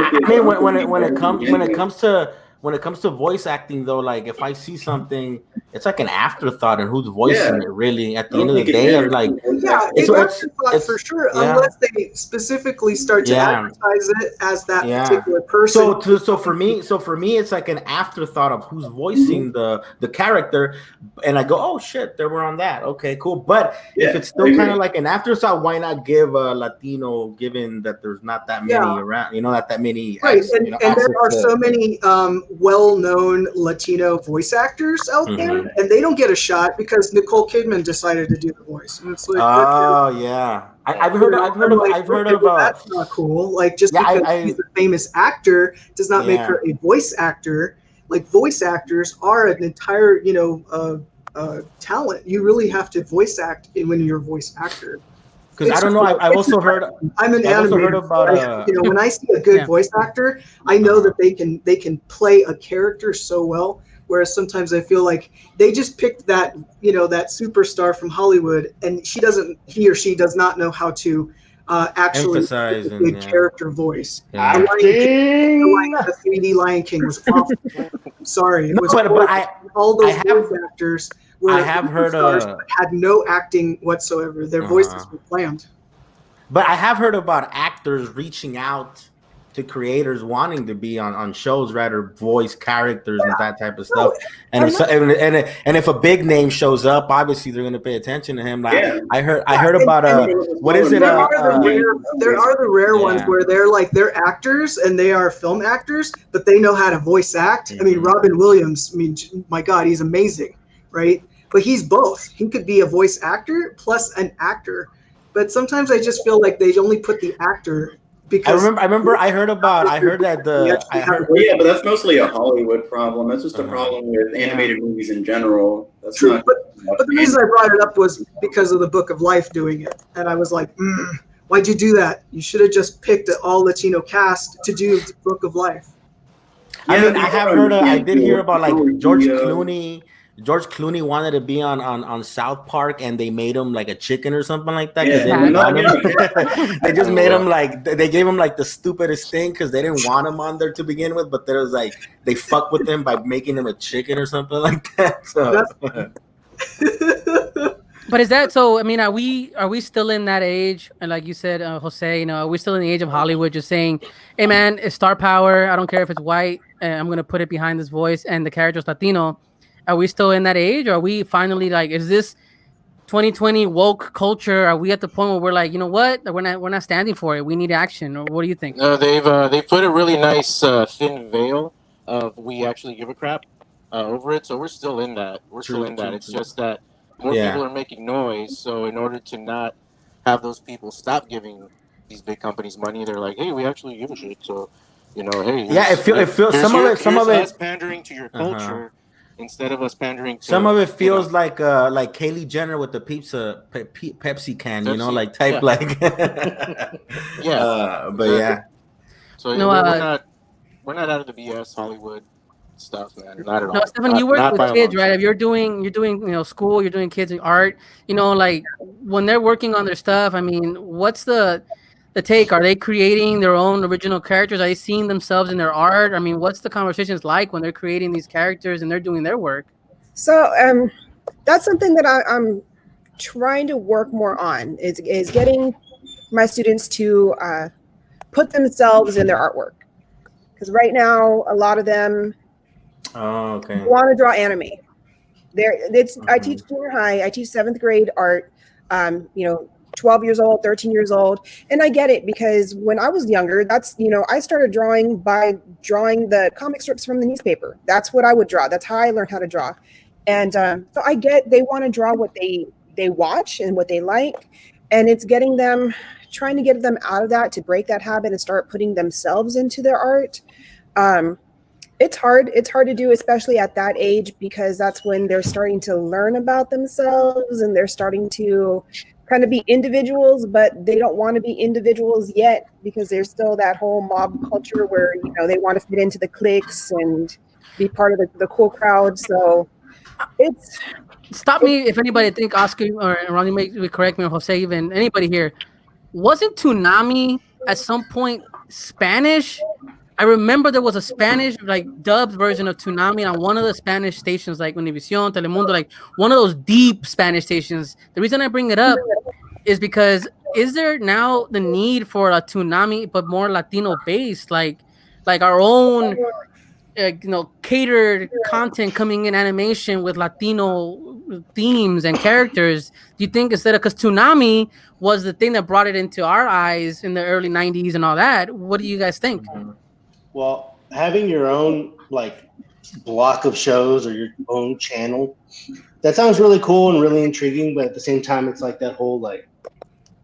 when it comes to voice acting though, like if I see something, it's like an afterthought and who's voicing it really at the end of the day. Or like, it's for sure, unless they specifically start to advertise it as that particular person. So for me, it's like an afterthought of who's voicing the character, and I go, oh shit, they were on that. Okay, cool. But if it's still kind of like an afterthought, why not give a Latino, given that there's not that many around, you know, not that many. Right, and there are so many well-known Latino voice actors out there, and they don't get a shot because Nicole Kidman decided to do the voice. And it's like, I've heard of that's not cool. Like just because she's a famous actor does not make her a voice actor. Like voice actors are an entire, you know, talent. You really have to voice act when you're a voice actor. Because I don't know, I've also heard. I'm an animator. About, you know, when I see a good voice actor, I know that they can play a character so well. Whereas sometimes I feel like they just picked that, you know, that superstar from Hollywood, and he or she does not know how to actually emphasize a good character voice. The 3D Lion King was awful. Sorry, it was all those voice actors. I have heard had no acting whatsoever. Their voices were planned. But I have heard about actors reaching out to creators wanting to be on shows, rather voice characters and that type of stuff. And if a big name shows up, obviously they're going to pay attention to him. Like I heard about what is it? There are the rare ones where they're actors and they are film actors, but they know how to voice act. I mean, Robin Williams. I mean, my God, he's amazing, right? But he's both. He could be a voice actor plus an actor. But sometimes I just feel like they only put the actor because I remember I heard that Yeah, but that's mostly a Hollywood problem. That's just a problem with animated movies in general. That's true. not. But the reason I brought it up was because of the Book of Life doing it, and I was like, why'd you do that? You should have just picked an all Latino cast to do the Book of Life. I mean, I did hear about like George Clooney. George Clooney wanted to be on South Park, and they made him like a chicken or something like that because they didn't want him. They just made him like they gave him like the stupidest thing because they didn't want him on there to begin with. But there was like they fucked with him by making him a chicken or something like that. So. But is that so? I mean, are we still in that age? And like you said, Jose, are we still in the age of Hollywood, just saying, "Hey, man, it's star power. I don't care if it's white. I'm gonna put it behind this voice and the character's Latino." Are we still in that age? Or are we finally like, is this 2020 woke culture? Are we at the point where we're like, you know what, we're not standing for it. We need action. Or what do you think? No, they've put a really nice thin veil of we actually give a crap over it. So we're still in that. It's just that more people are making noise. So in order to not have those people stop giving these big companies money, they're like, hey, we actually give a shit. So hey, it feels some of it us pandering to your culture. Instead of us pandering to some of it feels like Kylie Jenner with the Pepsi can, like type like yeah. But yeah. So we're not out of the BS Hollywood stuff, man. Not at all. No, Stephen, you work with kids, right? If you're doing school, you're doing kids art, like when they're working on their stuff, I mean, what's the take? Are they creating their own original characters? Are they seeing themselves in their art? I mean, what's the conversations like when they're creating these characters and they're doing their work? So that's something that I'm trying to work more on is getting my students to put themselves in their artwork. Because right now, a lot of them want to draw anime. I teach junior high. I teach 7th grade art. 12 years old, 13 years old. And I get it because when I was younger, that's, I started drawing by drawing the comic strips from the newspaper. That's what I would draw. That's how I learned how to draw. And so I get they want to draw what they watch and what they like. And it's trying to get them out of that to break that habit and start putting themselves into their art. It's hard. It's hard to do, especially at that age, because that's when they're starting to learn about themselves and they're starting to kind of be individuals, but they don't want to be individuals yet because there's still that whole mob culture where, they want to fit into the cliques and be part of the cool crowd. So it's... Stop me if anybody think Oscar or Ronnie may correct me, or Jose, even anybody here. Wasn't Toonami at some point Spanish? I remember there was a Spanish dubbed version of Toonami on one of the Spanish stations like Univision, Telemundo, like one of those deep Spanish stations. The reason I bring it up is because is there now the need for a Toonami but more Latino based, like our own catered content coming in animation with Latino themes and characters? Do you think instead of, because Toonami was the thing that brought it into our eyes in the early 90s and all that, what do you guys think? Well, having your own block of shows or your own channel, that sounds really cool and really intriguing, but at the same time it's like that whole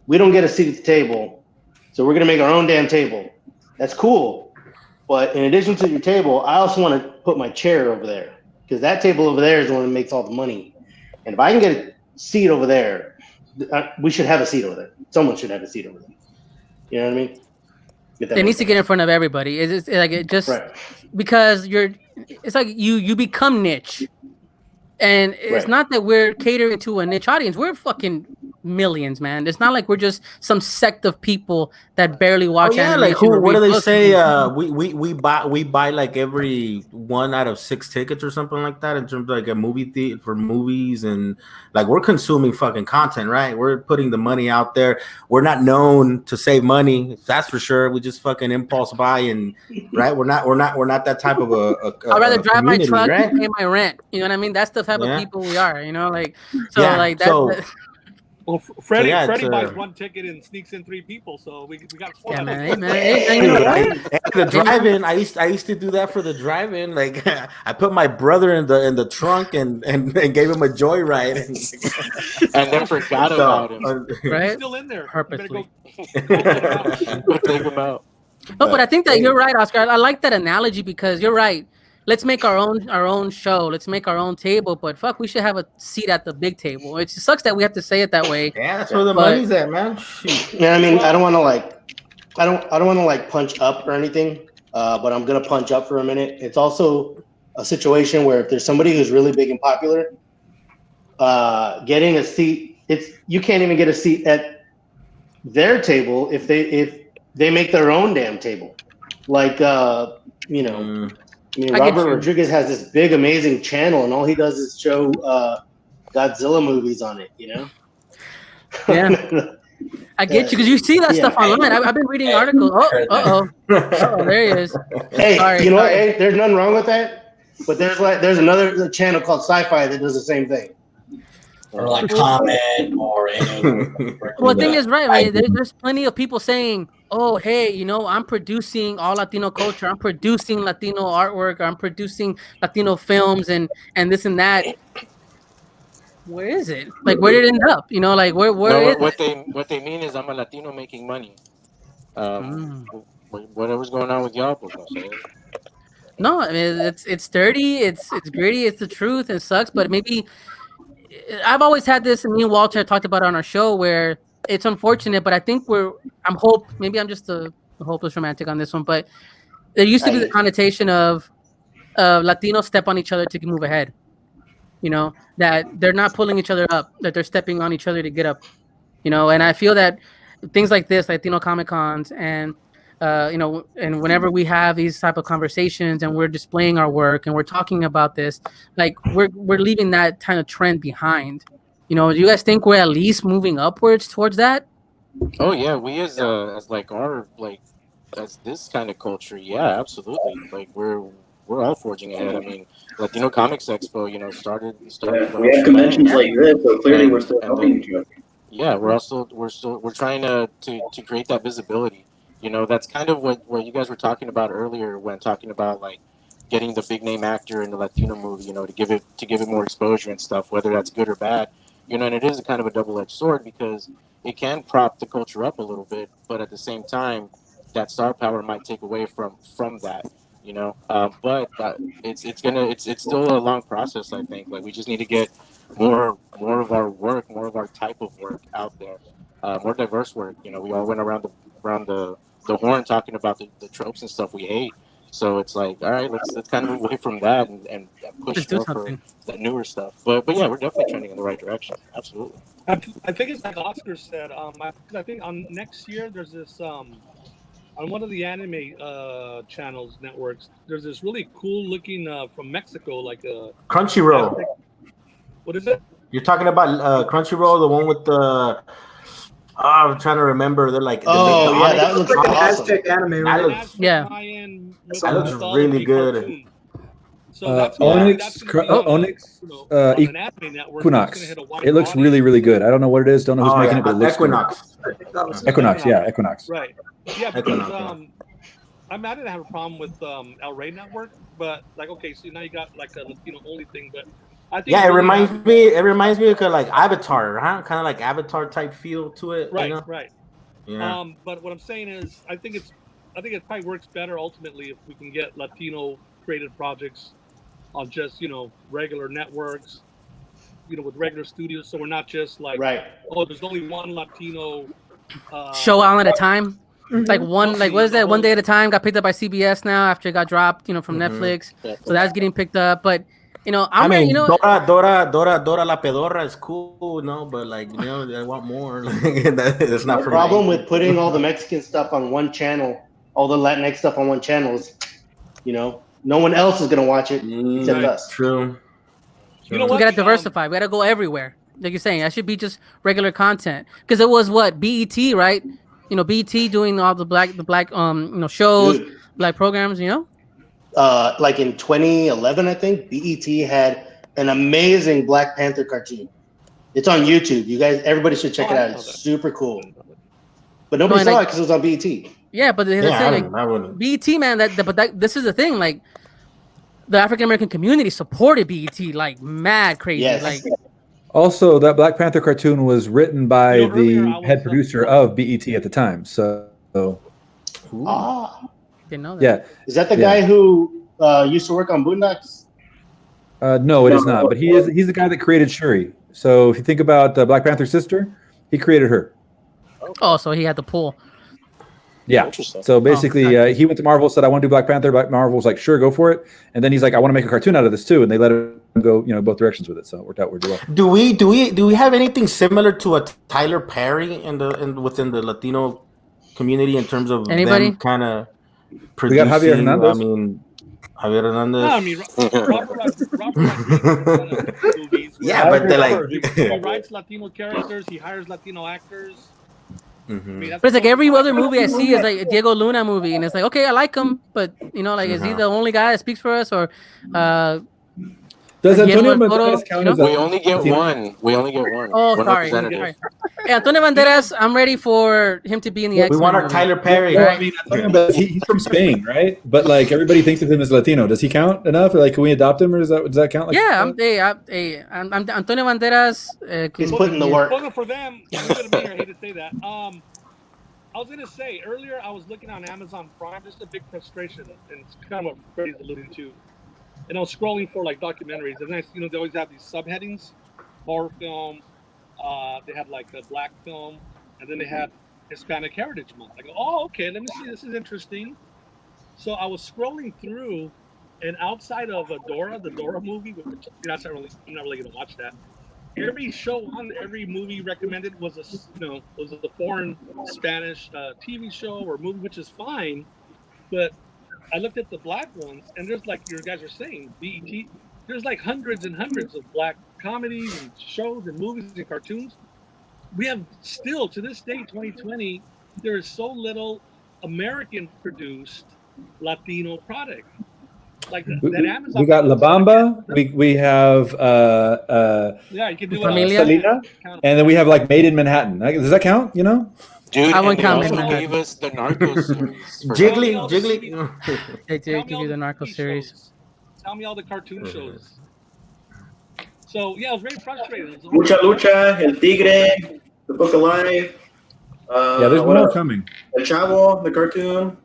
we don't get a seat at the table, so we're gonna make our own damn table. That's cool. But in addition to your table, I also want to put my chair over there because that table over there is the one that makes all the money. And if I can get a seat over there, we should have a seat over there. Someone should have a seat over there. You know what I mean? It needs to get in front of everybody. It's like it just right. Because it's like you become niche, and it's not that we're catering to a niche audience. We're fucking millions, man. It's not like we're just some sect of people that barely watch animation. What do they say? We buy like every 1 out of 6 tickets or something like that in terms of a movie theater for movies, and we're consuming fucking content, right? We're putting the money out there. We're not known to save money, that's for sure. We just fucking impulse buy, and right, we're not that type of a I'd rather drive my truck right? and pay my rent. You know what I mean? That's the type of people we are. Well, Freddie yeah, Freddie buys one ticket and sneaks in 3 people, so we got split. Yeah, man. Hey, man. Hey, you know what? The drive-in, I used to do that for the drive-in. Like I put my brother in the trunk and gave him a joyride, and then forgot about him. Right? He's still in there. Purposely. Go take him out. No, but I think that you're right, Oscar. I like that analogy because you're right. Let's make our own show. Let's make our own table. But fuck, we should have a seat at the big table. It just sucks that we have to say it that way. Yeah, that's where the money's at, man. Shoot. Yeah, I mean, I don't want to punch up or anything, but I'm gonna punch up for a minute. It's also a situation where if there's somebody who's really big and popular, getting a seat, you can't even get a seat at their table if they make their own damn table. Like I mean, Robert Rodriguez has this big, amazing channel, and all he does is show Godzilla movies on it. You know? Yeah, I get you because you see that stuff online. I've been reading articles. Oh, there he is. Hey, you know what? Hey, there's nothing wrong with that. But there's another channel called Sci-Fi that does the same thing. Or like comment or any. Well, the thing is, right? There's plenty of people saying, "Oh, hey, you know, I'm producing all Latino culture. I'm producing Latino artwork. Or I'm producing Latino films and this and that." Where is it? Like, where did it end up? You know, like where is what they mean is I'm a Latino making money. Whatever's going on with y'all, pues no sé. No, I mean it's dirty, it's gritty, it's the truth. It sucks, but maybe I've always had this, and me and Walter talked about it on our show, where it's unfortunate, but I think maybe I'm just a hopeless romantic on this one, but there used to be the connotation of Latinos step on each other to move ahead. You know, that they're not pulling each other up, that they're stepping on each other to get up. You know, and I feel that things like this, Latino Comic Cons, and and whenever we have these type of conversations and we're displaying our work and we're talking about this, like we're leaving that kind of trend behind. You know, do you guys think we're at least moving upwards towards that? Oh yeah, we as like our like as this kind of culture, yeah, absolutely. Like we're all forging ahead. I mean, Latino Comics Expo, you know, started. We have conventions like this, so clearly we're still helping each other. Yeah, we're trying to create that visibility. You know, that's kind of what you guys were talking about earlier when talking about like getting the big name actor in the Latino movie. You know, to give it more exposure and stuff, whether that's good or bad. You know, and it is a kind of a double-edged sword because it can prop the culture up a little bit, but at the same time, that star power might take away from that. You know, but it's still a long process. I think like we just need to get more of our work, more of our type of work out there, more diverse work. You know, we all went around the horn talking about the tropes and stuff we hate. So it's like, all right, let's kind of move away from that and push more for the newer stuff. But yeah, we're definitely trending in the right direction. Absolutely. I think it's like Oscar said. I think on next year there's this on one of the anime channels networks, there's this really cool looking from Mexico, like a Crunchyroll. What is it? You're talking about Crunchyroll, the one with the. I'm trying to remember. They're like. That looks like awesome. Aztec anime, right? That looks really good. So that's Onyx, Equinox. It looks really, really good. I don't know what it is. Don't know who's making it, but it looks Equinox. Good. Equinox, yeah, Equinox. Right. Yeah, because I didn't have a problem with El Rey Network, but like, okay, so now you got like a Latino only thing, but I think it reminds me of like Avatar, huh? Kind of like Avatar type feel to it. Right, you know? right. Yeah. But what I'm saying is, I think it probably works better ultimately if we can get Latino created projects on just regular networks, with regular studios, so we're not just like there's only one Latino show on at a time. Like one, like what is that? One day at a time got picked up by CBS now after it got dropped, from Netflix. So that's getting picked up. But I mean, Dora la Pedorra is cool, but like I want more. That's not the problem with putting all the Mexican stuff on one channel, all the Latinx stuff on one channel is, no one else is gonna watch it except us. True. We gotta diversify. We gotta go everywhere. Like you're saying, that should be just regular content. Because it was BET, right? BET doing all the black shows, Dude. black programs. Like in 2011, I think BET had an amazing Black Panther cartoon. It's on YouTube. You guys, everybody should check it out. It's super cool. But nobody saw it because it was on BET. Yeah, but the thing, like, BET, man. This is the thing. Like, the African American community supported BET like mad crazy. Yes. Like, also, that Black Panther cartoon was written by the head producer of BET at the time. So, didn't know that. Yeah, is that the guy who used to work on Boondocks? No, it is not. But he's the guy that created Shuri. So if you think about Black Panther's sister, he created her. Oh, so he had the pull. Yeah. So basically, he went to Marvel, said, "I want to do Black Panther." But Marvel was like, "Sure, go for it." And then he's like, "I want to make a cartoon out of this too." And they let him go, both directions with it. So it worked out really well. Do we have anything similar to a Tyler Perry within the Latino community in terms of anybody kind of producing? We got Javier Hernandez. I mean, Javier Hernandez. No, I mean, Robert movies. Yeah, but they're like he writes Latino characters. He hires Latino actors. I mean, but it's like every other movie I see is like a Diego Luna movie, and it's like, okay, I like him, but like, is he the only guy that speaks for us, or does Antonio Banderas count as We only get one. Oh, one sorry. Yeah, Antonio Banderas, I'm ready for him to be in the X-Men. We want our movie. Tyler Perry. Well, I mean, Antonio Banderas, he's from Spain, right? But like everybody thinks of him as Latino. Does he count enough? Or, like, can we adopt him, or does that count? Like, yeah, I'm Antonio Banderas. He's putting the work. For them, I hate to say that. I was gonna say earlier, I was looking on Amazon Prime. Just a big frustration, and it's kind of what Freddie's alluding to. And I was scrolling for like documentaries, and they always have these subheadings: horror film. They had like a black film, and then they had Hispanic Heritage Month. I go, oh, okay, let me see. This is interesting. So I was scrolling through, and outside of the Dora movie, which I'm not really gonna watch that. Every show on every movie recommended was a foreign Spanish TV show or movie, which is fine. But I looked at the black ones, and there's, like your guys are saying, BET. There's like hundreds and hundreds of black comedies and shows and movies and cartoons. We have still, to this day, 2020, there is so little American-produced Latino product. Like that Amazon. We got La Bamba. We have you can do Selena, and then we have like Made in Manhattan. Does that count? Dude, I wouldn't count also gave us the Narcos series. Jiggly. They did give you the Narcos series. Tell me all the cartoon shows. So yeah, I was very frustrated. Lucha, El Tigre, The Book of Life. Yeah, there's more coming. El Chavo, the cartoon.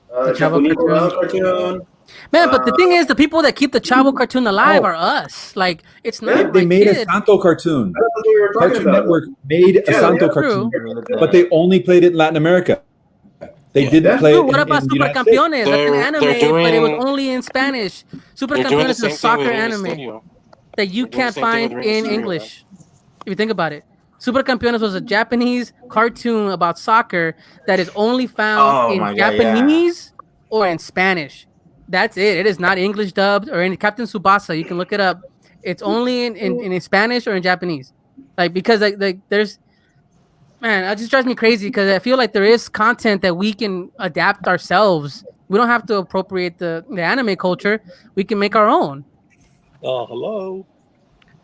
The Chavo cartoon. Man, but the thing is, the people that keep the Chavo cartoon alive are us. Like, it's not. They made a Santo cartoon. Cartoon Network made a Santo cartoon, but they only played it in Latin America. They didn't play it. What about Super Campeones? That's an anime, but it was only in Spanish. Super Campeones is a soccer anime that you can't find in English. If you think about it, Super Campeones was a Japanese cartoon about soccer that is only found in Japanese or in Spanish. That's it. It is not English dubbed or in Captain Tsubasa. You can look it up. It's only in Spanish or in Japanese. Like, because like there's, man, it just drives me crazy because I feel like there is content that we can adapt ourselves. We don't have to appropriate the anime culture. We can make our own. Oh, hello.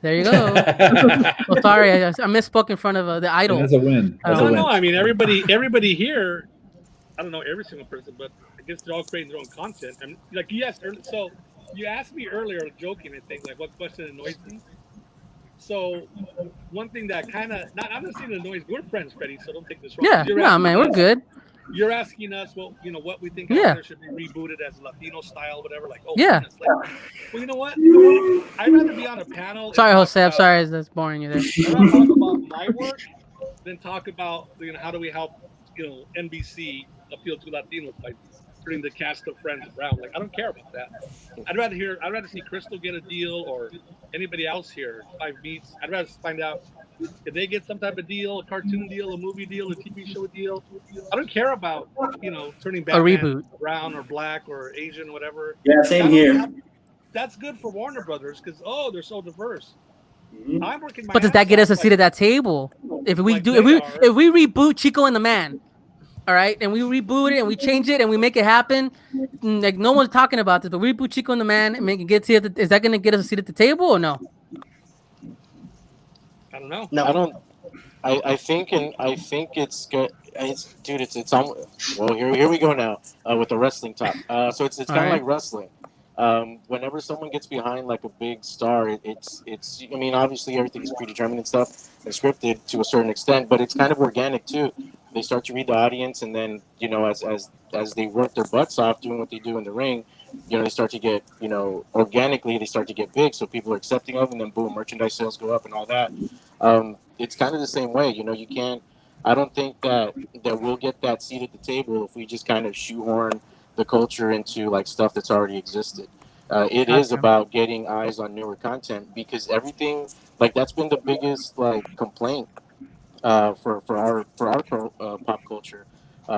There you go. Well, sorry, I misspoke in front of the idol. That's a win. No, I mean everybody here. I don't know every single person, but I guess they're all creating their own content. And like, yes, so you asked me earlier, joking, I think, like what question annoys me. So one thing that kind of, I'm not saying it annoys me. We're friends, Freddie, so don't take this wrong. Yeah, no, man, we're good. You're asking us, well, what we think should be rebooted as Latino style, whatever. Like, yeah. Well, you know what? I'd rather be on a panel. Sorry, Jose. I'm sorry that's boring you there. I'd rather talk about my work than talk about how do we help NBC appeal to Latinos by putting the cast of Friends around. Like, I don't care about that. I'd rather see Crystal get a deal or anybody else here. Five Beats. I'd rather find out if they get some type of deal, a cartoon deal, a movie deal, a TV show deal. I don't care about turning back a reboot brown or black or Asian, whatever. Yeah, same here. That's good for Warner Brothers because they're so diverse. Mm-hmm. I'm working. But does that get us a seat at that table? If we reboot Chico and the Man, all right, and we reboot it and we change it and we make it happen, like no one's talking about this, but we reboot Chico and the Man and make it get to is that going to get us a seat at the table or no? don't know. No, I don't. I think it's good. It's almost, well, here we go now with the wrestling talk. So it's All kind of right. like wrestling. Whenever someone gets behind like a big star, it's. I mean, obviously everything's predetermined and stuff and scripted to a certain extent, but it's kind of organic too. They start to read the audience, and then as they work their butts off doing what they do in the ring, they start to get organically they start to get big, so people are accepting of, and then boom, merchandise sales go up and all that. It's kind of the same way. You can't. I don't think that we'll get that seat at the table if we just kind of shoehorn the culture into like stuff that's already existed. It is Gotcha. about getting eyes on newer content because everything like that's been the biggest like complaint for our pop culture,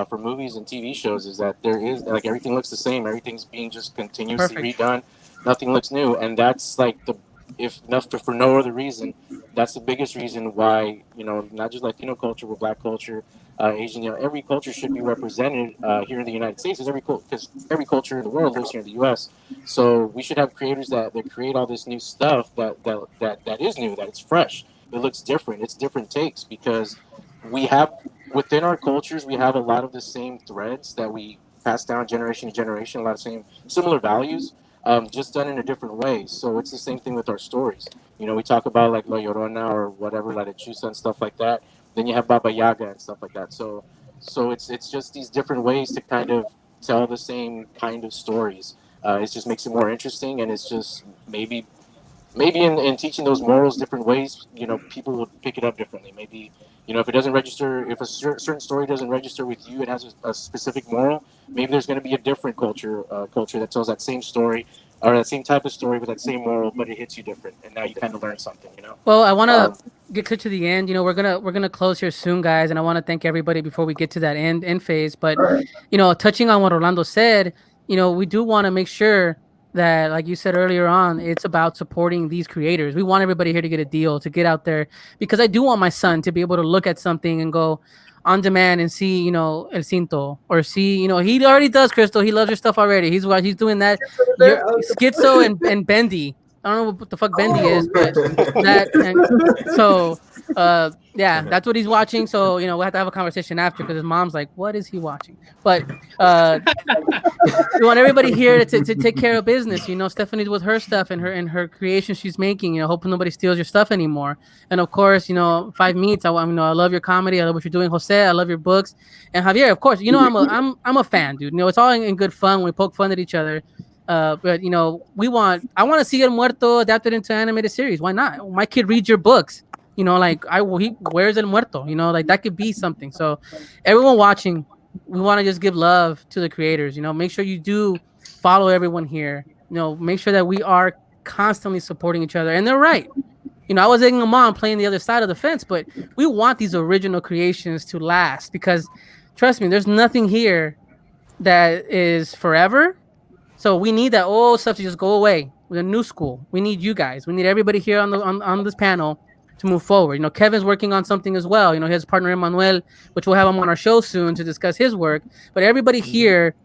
for movies and TV shows is that there is like everything looks the same. Everything's being just continuously Perfect. redone. Nothing looks new, and that's like the if not for no other reason, that's the biggest reason why not just Latino culture, but Black culture, Asian, every culture should be represented here in the United States. Because every culture in the world lives here in the U.S. So we should have creators that create all this new stuff that is new, that it's fresh, it looks different. It's different takes because we have within our cultures we have a lot of the same threads that we pass down generation to generation. A lot of similar values, just done in a different way. So it's the same thing with our stories. We talk about like La Llorona or whatever, La Lechuza and stuff like that. Then you have Baba Yaga and stuff like that. So it's just these different ways to kind of tell the same kind of stories. It just makes it more interesting, and it's just maybe in teaching those morals different ways, people would pick it up differently. Maybe, if it doesn't register, if a certain story doesn't register with you, it has a specific moral. Maybe there's going to be a different culture that tells that same story or that same type of story with that same moral, but it hits you different, and now you kind of learn something. Well, I want to Um, get clear to the end. We're gonna close here soon, guys, and I want to thank everybody before we get to that end phase. But touching on what Orlando said, we do want to make sure that, like you said earlier on, it's about supporting these creators. We want everybody here to get a deal, to get out there, because I do want my son to be able to look at something and go on demand and see, El Cinto, or see, he already does, Crystal. He loves your stuff already. He's doing that. You're Schizo and Bendy. I don't know what the fuck Bendy is, but that and so yeah, that's what he's watching. So we'll have to have a conversation after because his mom's like, what is he watching? But we want everybody here to take care of business. Stephanie's with her stuff and her creation she's making. Hoping nobody steals your stuff anymore. And of course, Five Meats. I love your comedy. I love what you're doing, Jose. I love your books. And Javier, of course, I'm a fan, dude. It's all in good fun when we poke fun at each other. But I want to see El Muerto adapted into animated series. Why not? My kid reads your books. Where's El Muerto? Like that could be something. So everyone watching, we want to just give love to the creators. Make sure you do follow everyone here. Make sure that we are constantly supporting each other. And they're right. I was egging them on playing the other side of the fence, but we want these original creations to last because trust me, there's nothing here that is forever. So we need that old stuff to just go away. With a new school, we need you guys. We need everybody here on this panel to move forward. Kevin's working on something as well. His partner Emmanuel, which we'll have him on our show soon to discuss his work. But everybody here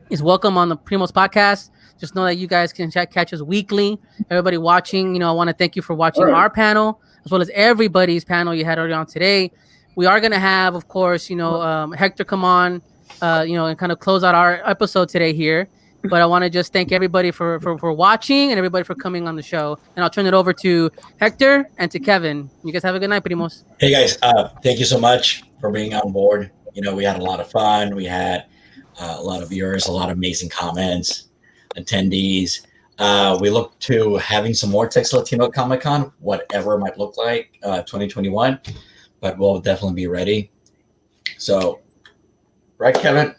is welcome on the Primos podcast. Just know that you guys can catch us weekly. Everybody watching, I want to thank you for watching our panel as well as everybody's panel you had already on today. We are going to have, of course, Hector come on, and kind of close out our episode today here. But I want to just thank everybody for watching and everybody for coming on the show. And I'll turn it over to Hector and to Kevin. You guys have a good night, Primos. Hey guys, thank you so much for being on board. We had a lot of fun. We had a lot of viewers, a lot of amazing comments, attendees. We look to having some more Texas Latino Comic Con, whatever it might look like, 2021. But we'll definitely be ready. So, right, Kevin?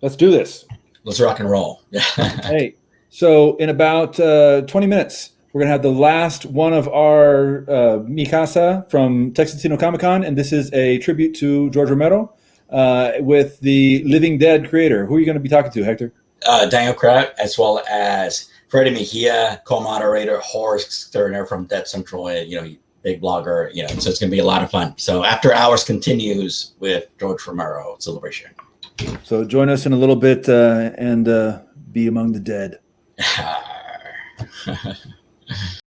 Let's do this. Let's rock and roll. Hey, so in about 20 minutes, we're going to have the last one of our Mi Casa from Texas Latino Comic Con, and this is a tribute to George Romero with the Living Dead creator. Who are you going to be talking to, Hector? Daniel Kraut, as well as Freddie Mejia, co-moderator, Horst Sterner from Dead Central, big blogger, so it's going to be a lot of fun. So After Hours continues with George Romero celebration. So join us in a little bit and be among the dead.